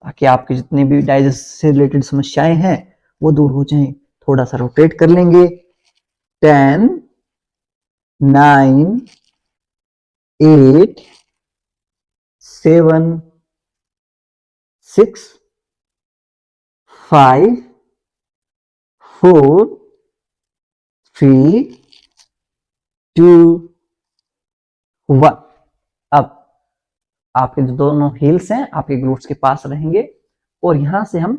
ताकि आपकी जितनी भी डाइजेस्ट से रिलेटेड समस्याएं हैं वो दूर हो जाएं। थोड़ा सा रोटेट कर लेंगे। 10 9 8 7 6 5 4 3 2 1। अब आपके जो दोनों हील्स हैं आपके ग्लूट्स के पास रहेंगे और यहां से हम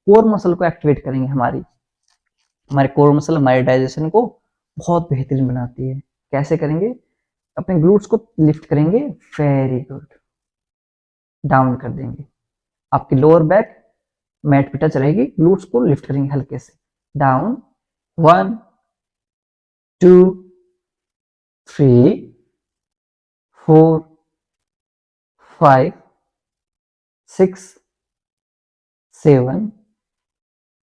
कोर मसल को एक्टिवेट करेंगे। हमारे कोर मसल हमारे डाइजेशन को बहुत बेहतरीन बनाती है। कैसे करेंगे? अपने ग्लूट्स को लिफ्ट करेंगे, वेरी गुड, डाउन कर देंगे। आपकी लोअर बैक मैट पे टच रहेगी, ग्लूट्स को लिफ्ट करेंगे हल्के से, डाउन। 1 2 3 4 5 6 7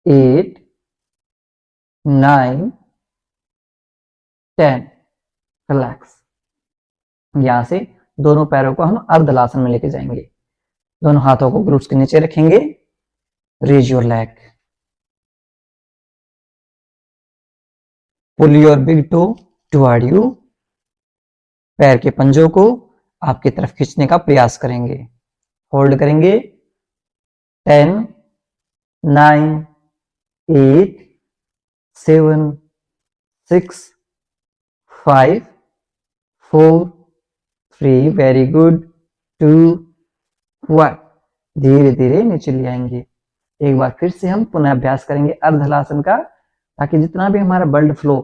8 9 10। रिलैक्स। यहां से दोनों पैरों को हम अर्धलासन में लेके जाएंगे। दोनों हाथों को ग्लूट्स के नीचे रखेंगे। Raise your leg, pull your big toe toward you. पैर के पंजों को आपकी तरफ खींचने का प्रयास करेंगे। होल्ड करेंगे। 10 9 8 7 6 5 4 3, वेरी गुड, 2 1। धीरे धीरे नीचे ले आएंगे। एक बार फिर से हम पुनः अभ्यास करेंगे अर्धहलासन का, ताकि जितना भी हमारा ब्लड फ्लो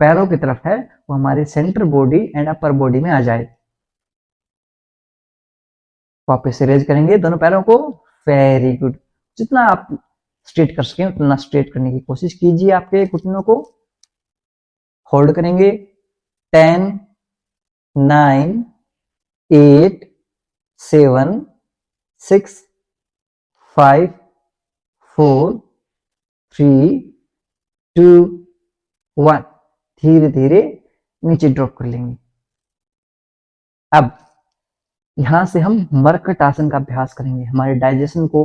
पैरों की तरफ है वो हमारे centre body and upper body में आ जाए। वापस से रेज करेंगे दोनों पैरों को, वेरी गुड। जितना आप स्ट्रेट कर सकें उतना स्ट्रेट करने की कोशिश कीजिए आपके घुटनों को। होल्ड करेंगे। 10 9 8 7 6 5 4 3 2 1। धीरे धीरे नीचे ड्रॉप कर लेंगे। अब यहां से हम मरकट आसन का अभ्यास करेंगे। हमारे डाइजेशन को,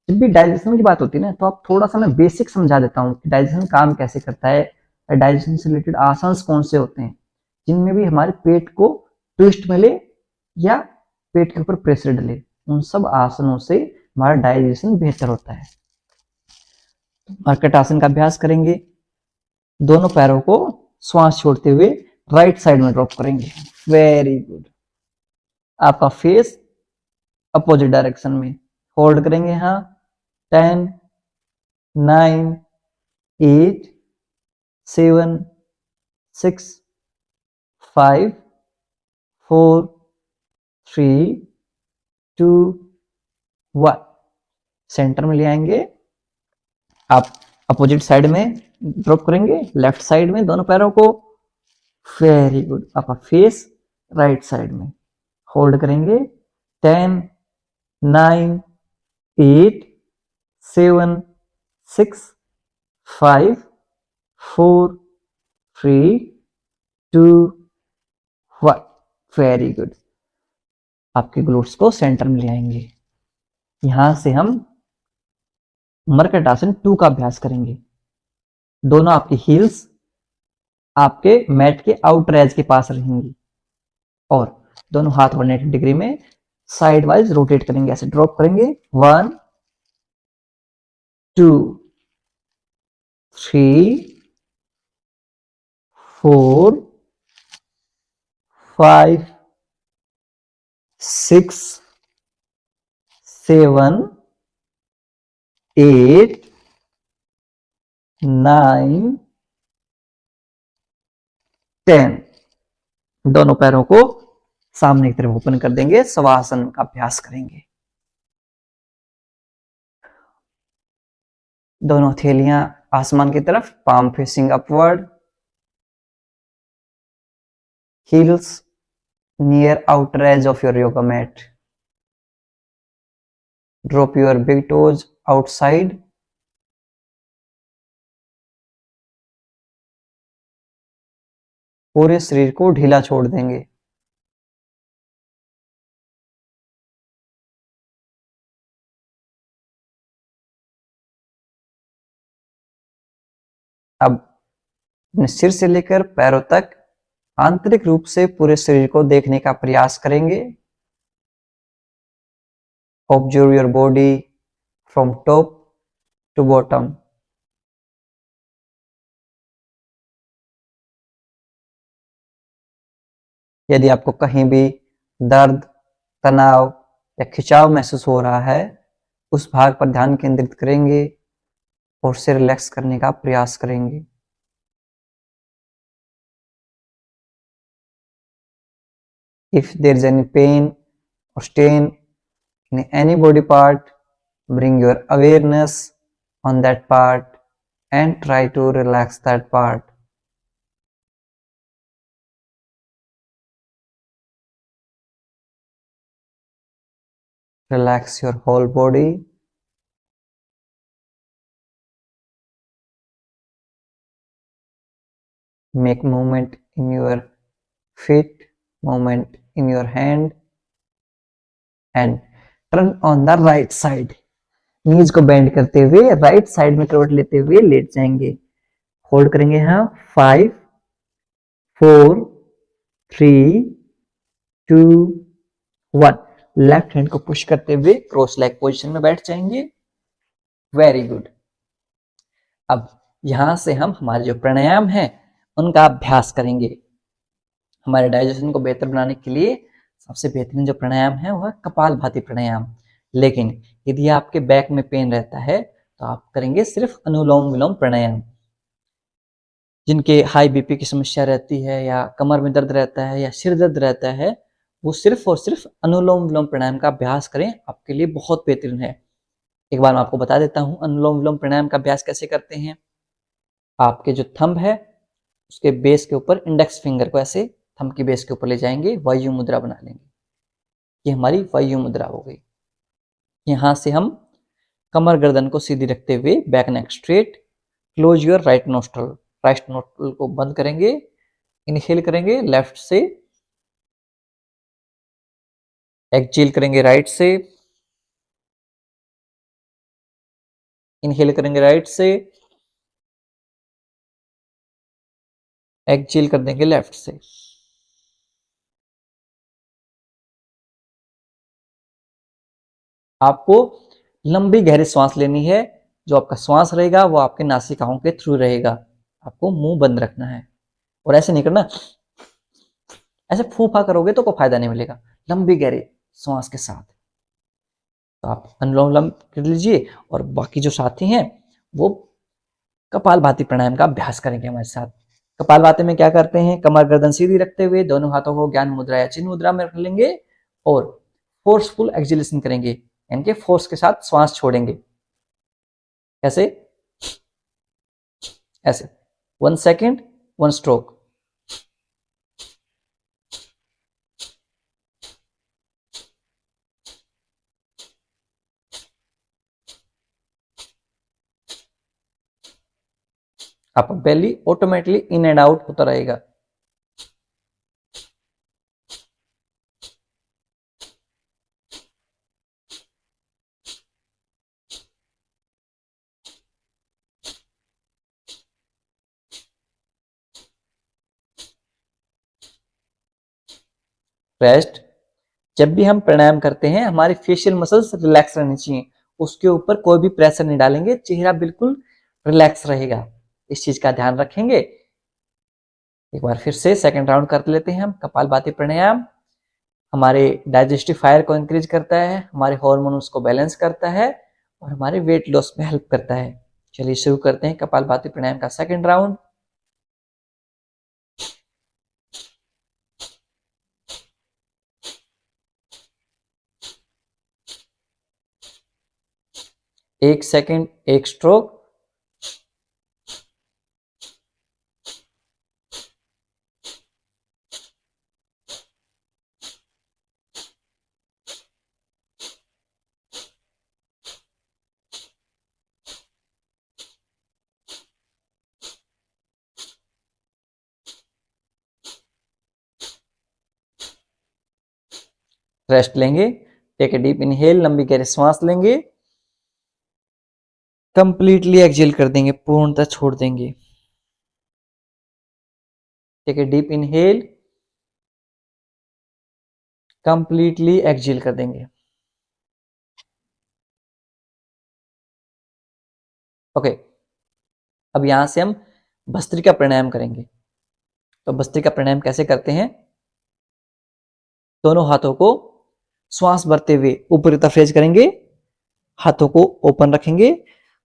जब भी डाइजेशन की बात होती है ना, तो आप थोड़ा सा मैं बेसिक समझा देता हूँ कि डाइजेशन काम कैसे करता है, डाइजेशन से रिलेटेड आसन कौन से होते हैं जिनमें भी हमारे पेट को ट्विस्ट मिले या पेट के ऊपर प्रेशर डले। उन सब आसनों से हमारा डाइजेशन बेहतर होता है। मरकट आसन का अभ्यास करेंगे। दोनों पैरों को श्वास छोड़ते हुए राइट साइड में ड्रॉप करेंगे, वेरी गुड। आपका फेस अपोजिट डायरेक्शन में। होल्ड करेंगे यहाँ। 10 9 8 7 6 5 4 3 2 1। सेंटर में ले आएंगे। आप अपोजिट साइड में ड्रॉप करेंगे, लेफ्ट साइड में दोनों पैरों को, वेरी गुड। आपका फेस राइट साइड में। होल्ड करेंगे। 10 9 8 7 6 5 4 3 2 1। Very good. आपके ग्लूट्स को सेंटर में ले आएंगे। यहां से हम मरकट आसन 2 का अभ्यास करेंगे। दोनों आपकी हील्स आपके मैट के आउटर एज के पास रहेंगी और दोनों हाथ 180 डिग्री में साइड वाइज रोटेट करेंगे। ऐसे ड्रॉप करेंगे। 1 2 3 4 5 6 7 8 9 10। दोनों पैरों को सामने की तरफ ओपन कर देंगे। शवासन का अभ्यास करेंगे। दोनों हथेलियां आसमान की तरफ, palm facing upward. heels near outer edge of your yoga mat. Drop your big toes outside. पूरे शरीर को ढीला छोड़ देंगे। अब अपने सिर से लेकर पैरों तक आंतरिक रूप से पूरे शरीर को देखने का प्रयास करेंगे। Observe your body from top to bottom. यदि आपको कहीं भी दर्द, तनाव या खिंचाव महसूस हो रहा है, उस भाग पर ध्यान केंद्रित करेंगे और उसे रिलैक्स करने का प्रयास करेंगे। If there is any pain or strain in any body part, bring your awareness on that part and try to relax that part. Relax your whole body. Make movement in your feet, movement in your hand and turn on the right side. नीज को bend करते हुए right side में करवट लेते हुए late जाएंगे। Hold करेंगे हम 5 4 3 2 1। लेफ्ट हैंड को पुश करते हुए क्रॉस लेग पोजीशन में बैठ जाएंगे। Very good. अब यहां से हम हमारे जो प्राणायाम है उनका अभ्यास करेंगे। हमारे डाइजेशन को बेहतर बनाने के लिए सबसे बेहतरीन जो प्राणायाम है वह कपालभाति प्राणायाम। लेकिन यदि आपके बैक में पेन रहता है तो आप करेंगे सिर्फ अनुलोम विलोम प्राणायाम। जिनके हाई बीपी की समस्या रहती है या कमर में दर्द रहता है या सिर दर्द रहता है, वो सिर्फ और सिर्फ अनुलोम विलोम प्राणायाम का अभ्यास करें, आपके लिए बहुत बेहतरीन है। एक बार मैं आपको बता देता हूँ अनुलोम विलोम प्राणायाम का अभ्यास कैसे करते हैं। आपके जो थंब है उसके बेस के ऊपर इंडेक्स फिंगर को ऐसे थंब की बेस के ऊपर ले जाएंगे, वायु मुद्रा बना लेंगे। ये हमारी वायु मुद्रा हो गई। यहाँ से हम कमर गर्दन को सीधी रखते हुए back neck straight, close your right nostril, right nostril को बंद करेंगे। इनहेल करेंगे लेफ्ट से, एक्सहेल करेंगे राइट से, इनहेल करेंगे राइट से, एक्सहेल कर देंगे लेफ्ट से। आपको लंबी गहरी सांस लेनी है। जो आपका श्वास रहेगा वो आपके नासिकाओं के थ्रू रहेगा। आपको मुंह बंद रखना है और ऐसे नहीं करना, ऐसे फूफा करोगे तो कोई फायदा नहीं मिलेगा। लंबी गहरी श्वास के साथ तो आप अनुलोम विलोम कर लीजिए और बाकी जो साथी हैं वो कपालभाति प्राणायाम का अभ्यास करेंगे हमारे साथ। कपालभाति में क्या करते हैं, कमर गर्दन सीधी रखते हुए दोनों हाथों को ज्ञान मुद्रा या चिन्ह मुद्रा में रख लेंगे और फोर्सफुल एक्सहेलेशन करेंगे, यानी कि फोर्स के साथ श्वास छोड़ेंगे। ऐसे ऐसे 1 सेकेंड 1 स्ट्रोक। आपका बेली ऑटोमेटिकली इन एंड आउट होता रहेगा। रेस्ट। जब भी हम प्राणायाम करते हैं हमारी फेशियल मसल्स रिलैक्स रहनी चाहिए, उसके ऊपर कोई भी प्रेशर नहीं डालेंगे, चेहरा बिल्कुल रिलैक्स रहेगा, इस चीज का ध्यान रखेंगे। एक बार फिर से सेकंड राउंड कर लेते हैं हम। कपालभाति प्राणायाम हमारे डाइजेस्टिव फायर को इंक्रीज करता है, हमारे हार्मोन्स को बैलेंस करता है और हमारे वेट लॉस में हेल्प करता है। चलिए शुरू करते हैं कपालभाति प्राणायाम का सेकंड राउंड। एक सेकंड एक स्ट्रोक। रेस्ट लेंगे। टेक ए डीप इनहेल, लंबी गहरी सांस लेंगे, कंप्लीटली एक्सहेल कर देंगे, पूर्णतः छोड़ देंगे। Take a deep inhale, completely exhale कर देंगे। ओके, अब यहां से हम भस्त्रिका प्राणायाम करेंगे। तो भस्त्रिका प्राणायाम कैसे करते हैं? दोनों हाथों को श्वास भरते हुए ऊपर की तरफ रेज करेंगे, हाथों को ओपन रखेंगे,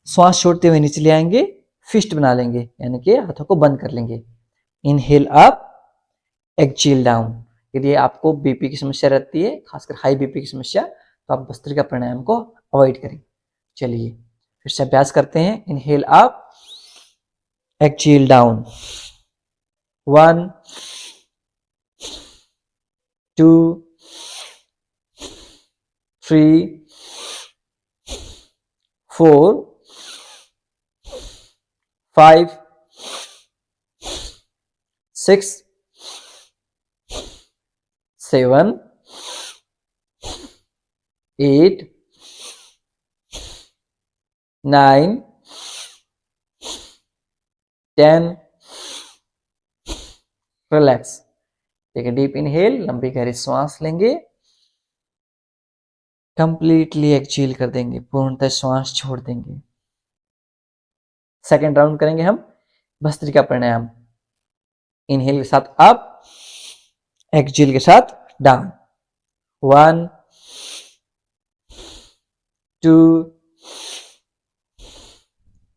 श्वास छोड़ते हुए नीचे ले आएंगे, फिस्ट बना लेंगे, यानी कि हाथों को बंद कर लेंगे। Inhale up, exhale down. यदि आपको बीपी की समस्या रहती है, खासकर हाई बीपी की समस्या, तो आप भस्त्रिका प्राणायाम को अवॉइड करें। चलिए फिर से अभ्यास करते हैं। Inhale up, exhale down. 1 2 3 4 5 6 7 8 9 10। Relax. Take a deep inhale, लंबी गहरी सांस लेंगे, कंप्लीटली एक्सहेल कर देंगे, पूर्णतः श्वास छोड़ देंगे। सेकेंड राउंड करेंगे हम भस्त्रिका प्राणायाम। इनहेल के साथ अप, एक्सहेल के साथ डाउन। 1 2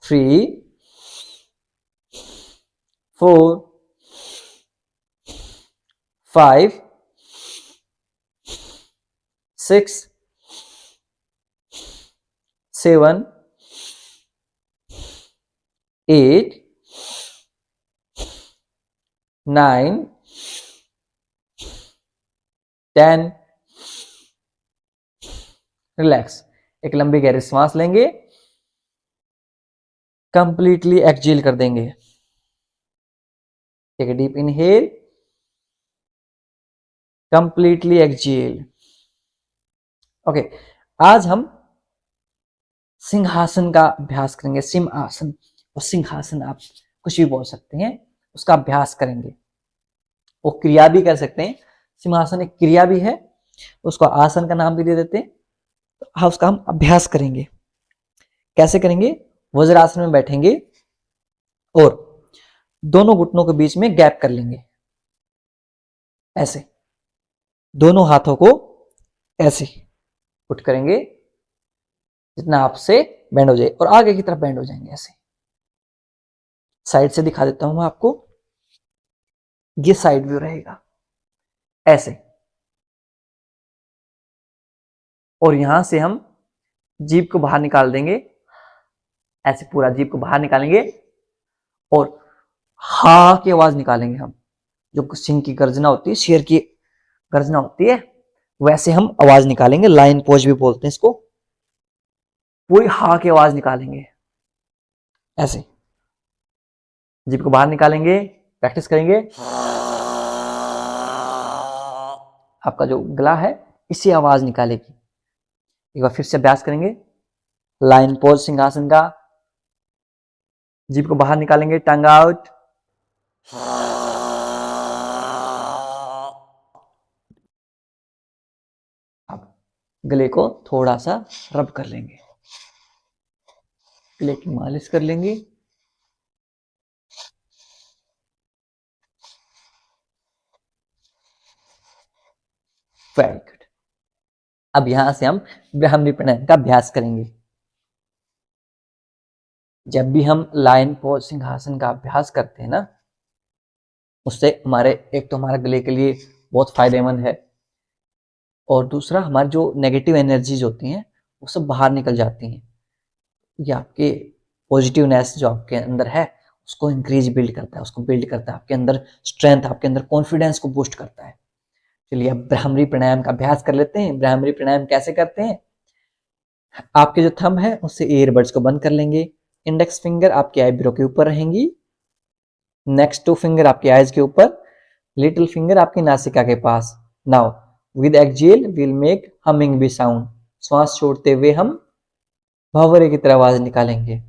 3 4 5 6 7 8 9 10। रिलैक्स। एक लंबी गहरी सांस लेंगे, कंप्लीटली एक्सहेल कर देंगे। Take a deep inhale, completely exhale. Okay, आज हम सिंहासन का अभ्यास करेंगे। सिंहासन और सिंहासन आप कुछ भी बोल सकते हैं, उसका अभ्यास करेंगे। वो क्रिया भी कर सकते हैं। सिंहासन एक क्रिया भी है, उसको आसन का नाम भी दे देते हैं। तो उसका हम अभ्यास करेंगे। कैसे करेंगे? वज्रासन में बैठेंगे और दोनों घुटनों के बीच में गैप कर लेंगे, ऐसे। दोनों हाथों को ऐसे पुट करेंगे, जितना आपसे बैंड हो जाए, और आगे की तरफ बैंड हो जाएंगे ऐसे। साइड से दिखा देता हूं मैं आपको, ये साइड व्यू रहेगा ऐसे। और यहां से हम जीभ को बाहर निकाल देंगे, ऐसे पूरा जीभ को बाहर निकालेंगे और हा की आवाज निकालेंगे हम। जो सिंह की गर्जना होती है, शेर की गर्जना होती है, वैसे हम आवाज निकालेंगे। लाइन पोज भी बोलते हैं इसको। पूरी हा की आवाज निकालेंगे ऐसे। जीभ को बाहर निकालेंगे, प्रैक्टिस करेंगे। आपका जो गला है इसी आवाज निकालेगी। एक बार फिर से अभ्यास करेंगे। लाइन पोज सिंहासन का। जीभ को बाहर निकालेंगे, टंग आउट। अब गले को थोड़ा सा रब कर लेंगे, गले की मालिश कर लेंगे। Very good. अब यहां से हम ब्राह्मणी प्राणायाम का अभ्यास करेंगे। जब भी हम लाइन पोज सिंहासन का अभ्यास करते हैं ना, उससे हमारे एक तो हमारे गले के लिए बहुत फायदेमंद है, और दूसरा हमारी जो नेगेटिव एनर्जीज होती हैं वो सब बाहर निकल जाती हैं। ये आपके पॉजिटिवनेस जो आपके अंदर है उसको इंक्रीज बिल्ड करता है, उसको बिल्ड करता है आपके अंदर स्ट्रेंथ, आपके अंदर कॉन्फिडेंस को बूस्ट करता है। चलिए अब ब्राह्मणी प्राणायाम का अभ्यास कर लेते हैं। ब्राह्मणी प्राणायाम कैसे करते हैं? आपके जो थंब है उससे ईयरबड्स को बंद कर लेंगे। इंडेक्स फिंगर आपके आईब्रो के ऊपर रहेंगी, नेक्स्ट 2 फिंगर आपके आईज के ऊपर, लिटिल फिंगर आपकी नासिका के पास। Now with exhale will make humming bee sound. श्वास छोड़ते हुए हम भंवरे की तरह आवाज निकालेंगे।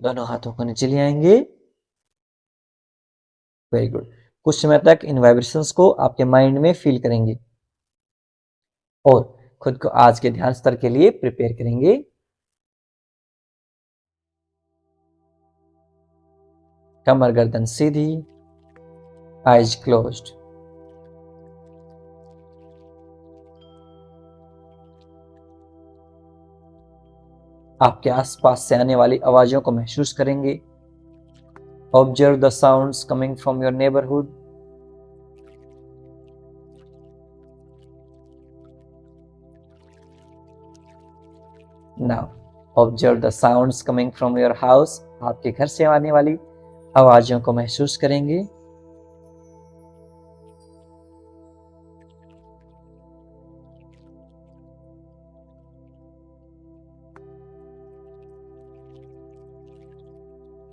दोनों हाथों को नीचे ले आएंगे। Very good. कुछ समय तक इन वाइब्रेशंस को आपके माइंड में फील करेंगे और खुद को आज के ध्यान स्तर के लिए प्रिपेयर करेंगे। कमर गर्दन सीधी, आइज क्लोज्ड। आपके आसपास से आने वाली आवाजों को महसूस करेंगे। Observe the sounds coming from your neighbourhood. Now observe the sounds coming from your house. आपके घर से आने वाली आवाजों को महसूस करेंगे।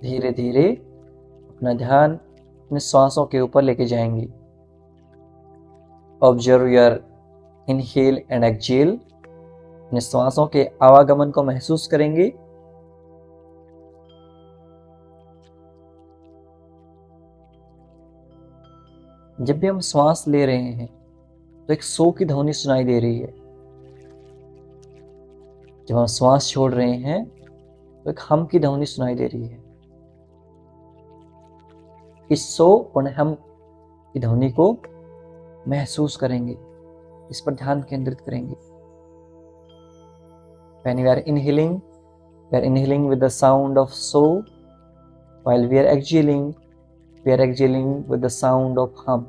धीरे धीरे अपना ध्यान अपने श्वासों के ऊपर लेके जाएंगे। Observe your inhale and exhale. अपने श्वासों के आवागमन को महसूस करेंगे। जब भी हम श्वास ले रहे हैं तो एक सो की ध्वनि सुनाई दे रही है। जब हम श्वास छोड़ रहे हैं तो एक हम की ध्वनि सुनाई दे रही है। इस सो और हम की ध्वनि को महसूस करेंगे, इस पर ध्यान केंद्रित करेंगे। When we are inhaling with the sound of so, while we are exhaling with the sound of hum.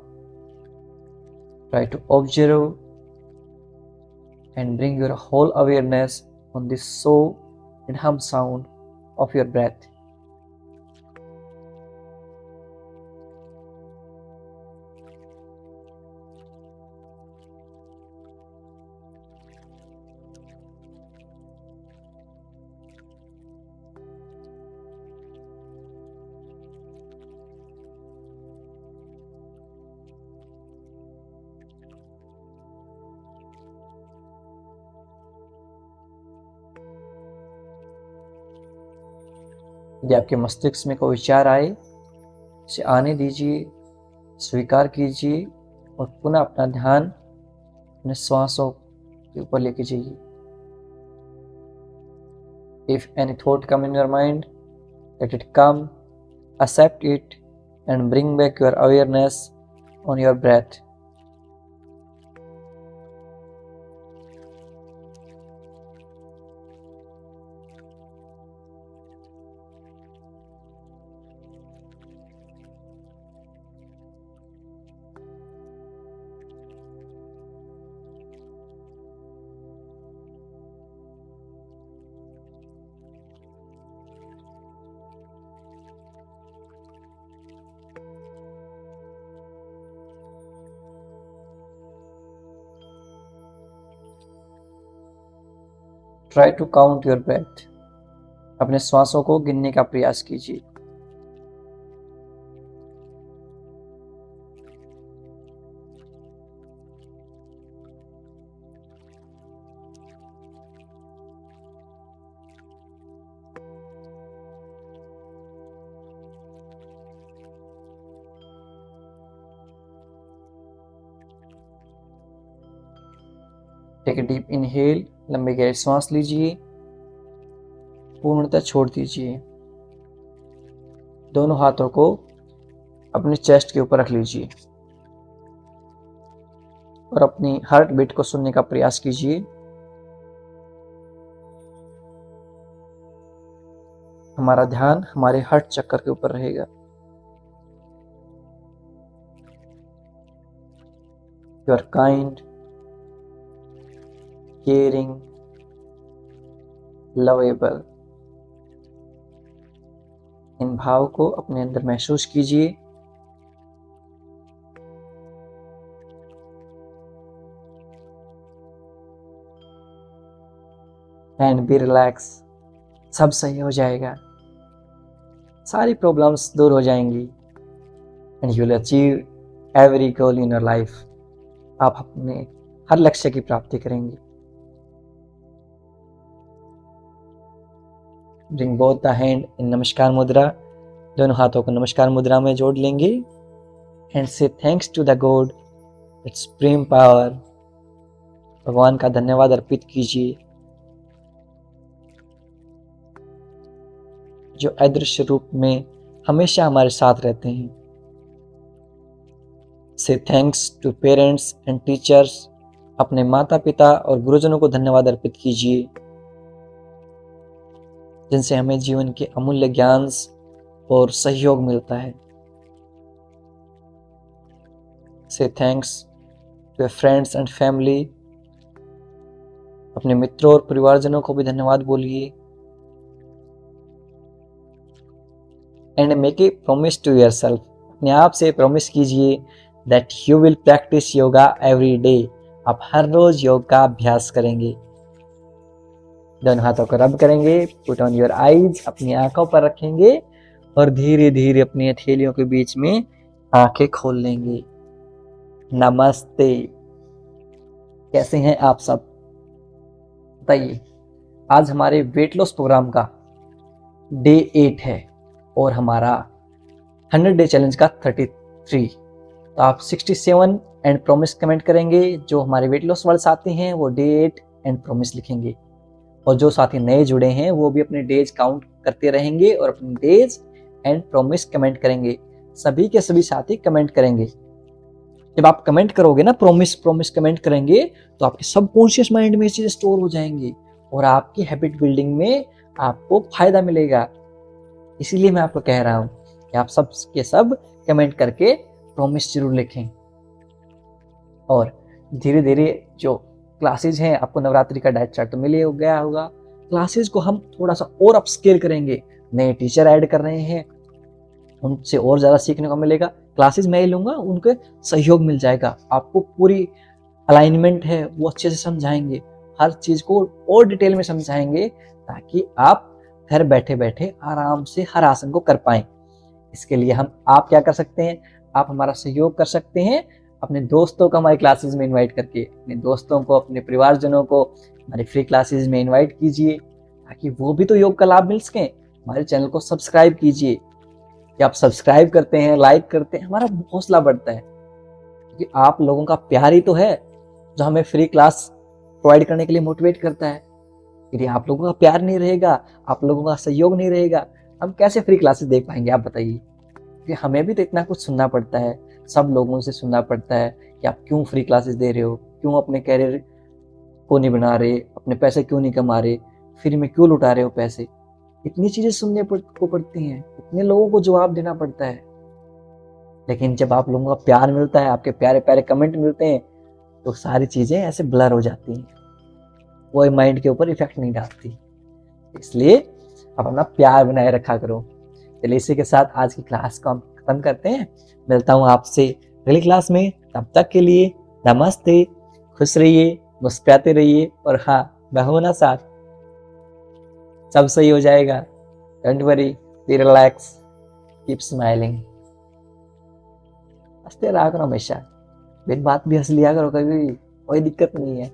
Try to observe and bring your whole awareness on this so and hum sound of your breath. यदि आपके मस्तिष्क में कोई विचार आए, उसे आने दीजिए, स्वीकार कीजिए और पुनः अपना ध्यान अपने श्वासों के ऊपर लेके जाइए। If any thought come in your mind, let it come, accept it and bring back your awareness on your breath. Try to count your breath. अपने श्वासों को गिनने का प्रयास कीजिए। Take a deep inhale. लंबे गहरे सांस लीजिए, पूर्णतः छोड़ दीजिए। दोनों हाथों को अपने चेस्ट के ऊपर रख लीजिए। और अपनी हार्ट बीट को सुनने का प्रयास कीजिए। हमारा ध्यान हमारे हार्ट चक्कर के ऊपर रहेगा। You are kind, caring, lovable. इन भाव को अपने अंदर महसूस कीजिए। And be relax. सब सही हो जाएगा, सारी प्रॉब्लम्स दूर हो जाएंगी। And you will achieve every goal in your life. आप अपने हर लक्ष्य की प्राप्ति करेंगे। Bring both the hand in namaskar mudra. दोनों हाथों को नमस्कार मुद्रा में जोड़ लेंगे and say thanks to the god, it's supreme power. भगवान का धन्यवाद अर्पित कीजिए जो अदृश्य रूप में हमेशा हमारे साथ रहते हैं। Say thanks to parents and teachers. अपने माता पिता और गुरुजनों को धन्यवाद अर्पित कीजिए जिनसे हमें जीवन के अमूल्य ज्ञान और सहयोग मिलता है। Say thanks to friends and family. अपने मित्रों और परिवारजनों को भी धन्यवाद बोलिए। And make a promise to yourself. अपने आप से प्रॉमिस कीजिए that you will practice yoga every day. आप हर रोज योग का अभ्यास करेंगे। दोनों हाथों को रब करेंगे। Put on your eyes. अपनी आंखों पर रखेंगे और धीरे धीरे अपनी हथेलियों के बीच में आंखें खोल लेंगे। नमस्ते। कैसे हैं आप सब, बताइए। आज हमारे वेट लॉस प्रोग्राम का डे 8 है और हमारा 100 डे चैलेंज का 33। तो आप 67 एंड प्रॉमिस कमेंट करेंगे। जो हमारे वेट लॉस वाले साथी हैं वो डे 8 एंड प्रॉमिस लिखेंगे और जो साथी नए जुड़े हैं वो भी अपने डेज काउंट करते रहेंगे और अपने डेज एंड प्रॉमिस कमेंट करेंगे। सभी के सभी साथी कमेंट करेंगे। जब आप कमेंट करोगे ना, प्रॉमिस कमेंट करेंगे, तो आपके सबकॉन्शियस माइंड में चीजें स्टोर हो जाएंगी और आपकी हैबिट बिल्डिंग में आपको फायदा मिलेगा। इसीलिए मैं आपको कह रहा हूं कि आप सब के सब कमेंट करके प्रॉमिस जरूर लिखें। और धीरे धीरे जो क्लासेज हैं, आपको नवरात्रि का डाइट चार्ट तो मिल ही गया होगा। क्लासेज को हम थोड़ा सा और अपस्केल करेंगे। नए टीचर ऐड कर रहे हैं, उनसे और ज़्यादा सीखने को मिलेगा। क्लासेज मैं ही लूँगा, उनके सहयोग मिल जाएगा। आपको पूरी अलाइनमेंट है वो अच्छे से समझाएंगे, हर चीज़ को और डिटेल में समझाएंगे ताकि आप घर बैठे बैठे आराम से हर आसन को कर पाएं। इसके लिए आप क्या कर सकते हैं, आप हमारा सहयोग कर सकते हैं अपने दोस्तों को हमारी क्लासेज में इनवाइट करके। अपने दोस्तों को, अपने परिवारजनों को हमारी फ्री क्लासेज में इनवाइट कीजिए ताकि वो भी तो योग का लाभ मिल सके। हमारे चैनल को सब्सक्राइब कीजिए। कि आप सब्सक्राइब करते हैं, लाइक करते हैं, हमारा हौसला बढ़ता है क्योंकि आप लोगों का प्यार ही तो है जो हमें फ्री क्लास प्रोवाइड करने के लिए मोटिवेट करता है। यदि आप लोगों का प्यार नहीं रहेगा, आप लोगों का सहयोग नहीं रहेगा, हम कैसे फ्री क्लासेस दे पाएंगे, आप बताइए। क्योंकि हमें भी तो इतना कुछ सुनना पड़ता है, सब लोगों से सुनना पड़ता है कि आप क्यों फ्री क्लासेस दे रहे हो, क्यों अपने कैरियर को नहीं बना रहे, अपने पैसे क्यों नहीं कमा रहे, फ्री में क्यों लुटा रहे हो पैसे। इतनी चीजें सुनने को पड़ती हैं, इतने लोगों को जवाब देना पड़ता है। लेकिन जब आप लोगों का प्यार मिलता है, आपके प्यारे प्यारे कमेंट मिलते हैं, तो सारी चीजें ऐसे ब्लर हो जाती हैं, वो माइंड के ऊपर इफेक्ट नहीं डालती। इसलिए आप अपना प्यार बनाए रखा करो। चलिए इसी के साथ आज की क्लास को हम खत्म करते हैं। मिलता हूँ आपसे अगली क्लास में। तब तक के लिए नमस्ते। खुश रहिए, मुस्कुराते रहिए और हाँ, मैं हूं ना साथ। सब सही हो जाएगा। Don't worry, be relax, keep smiling. हंसते रहा करो हमेशा, बिन बात भी हंस लिया करो कभी, कोई दिक्कत नहीं है।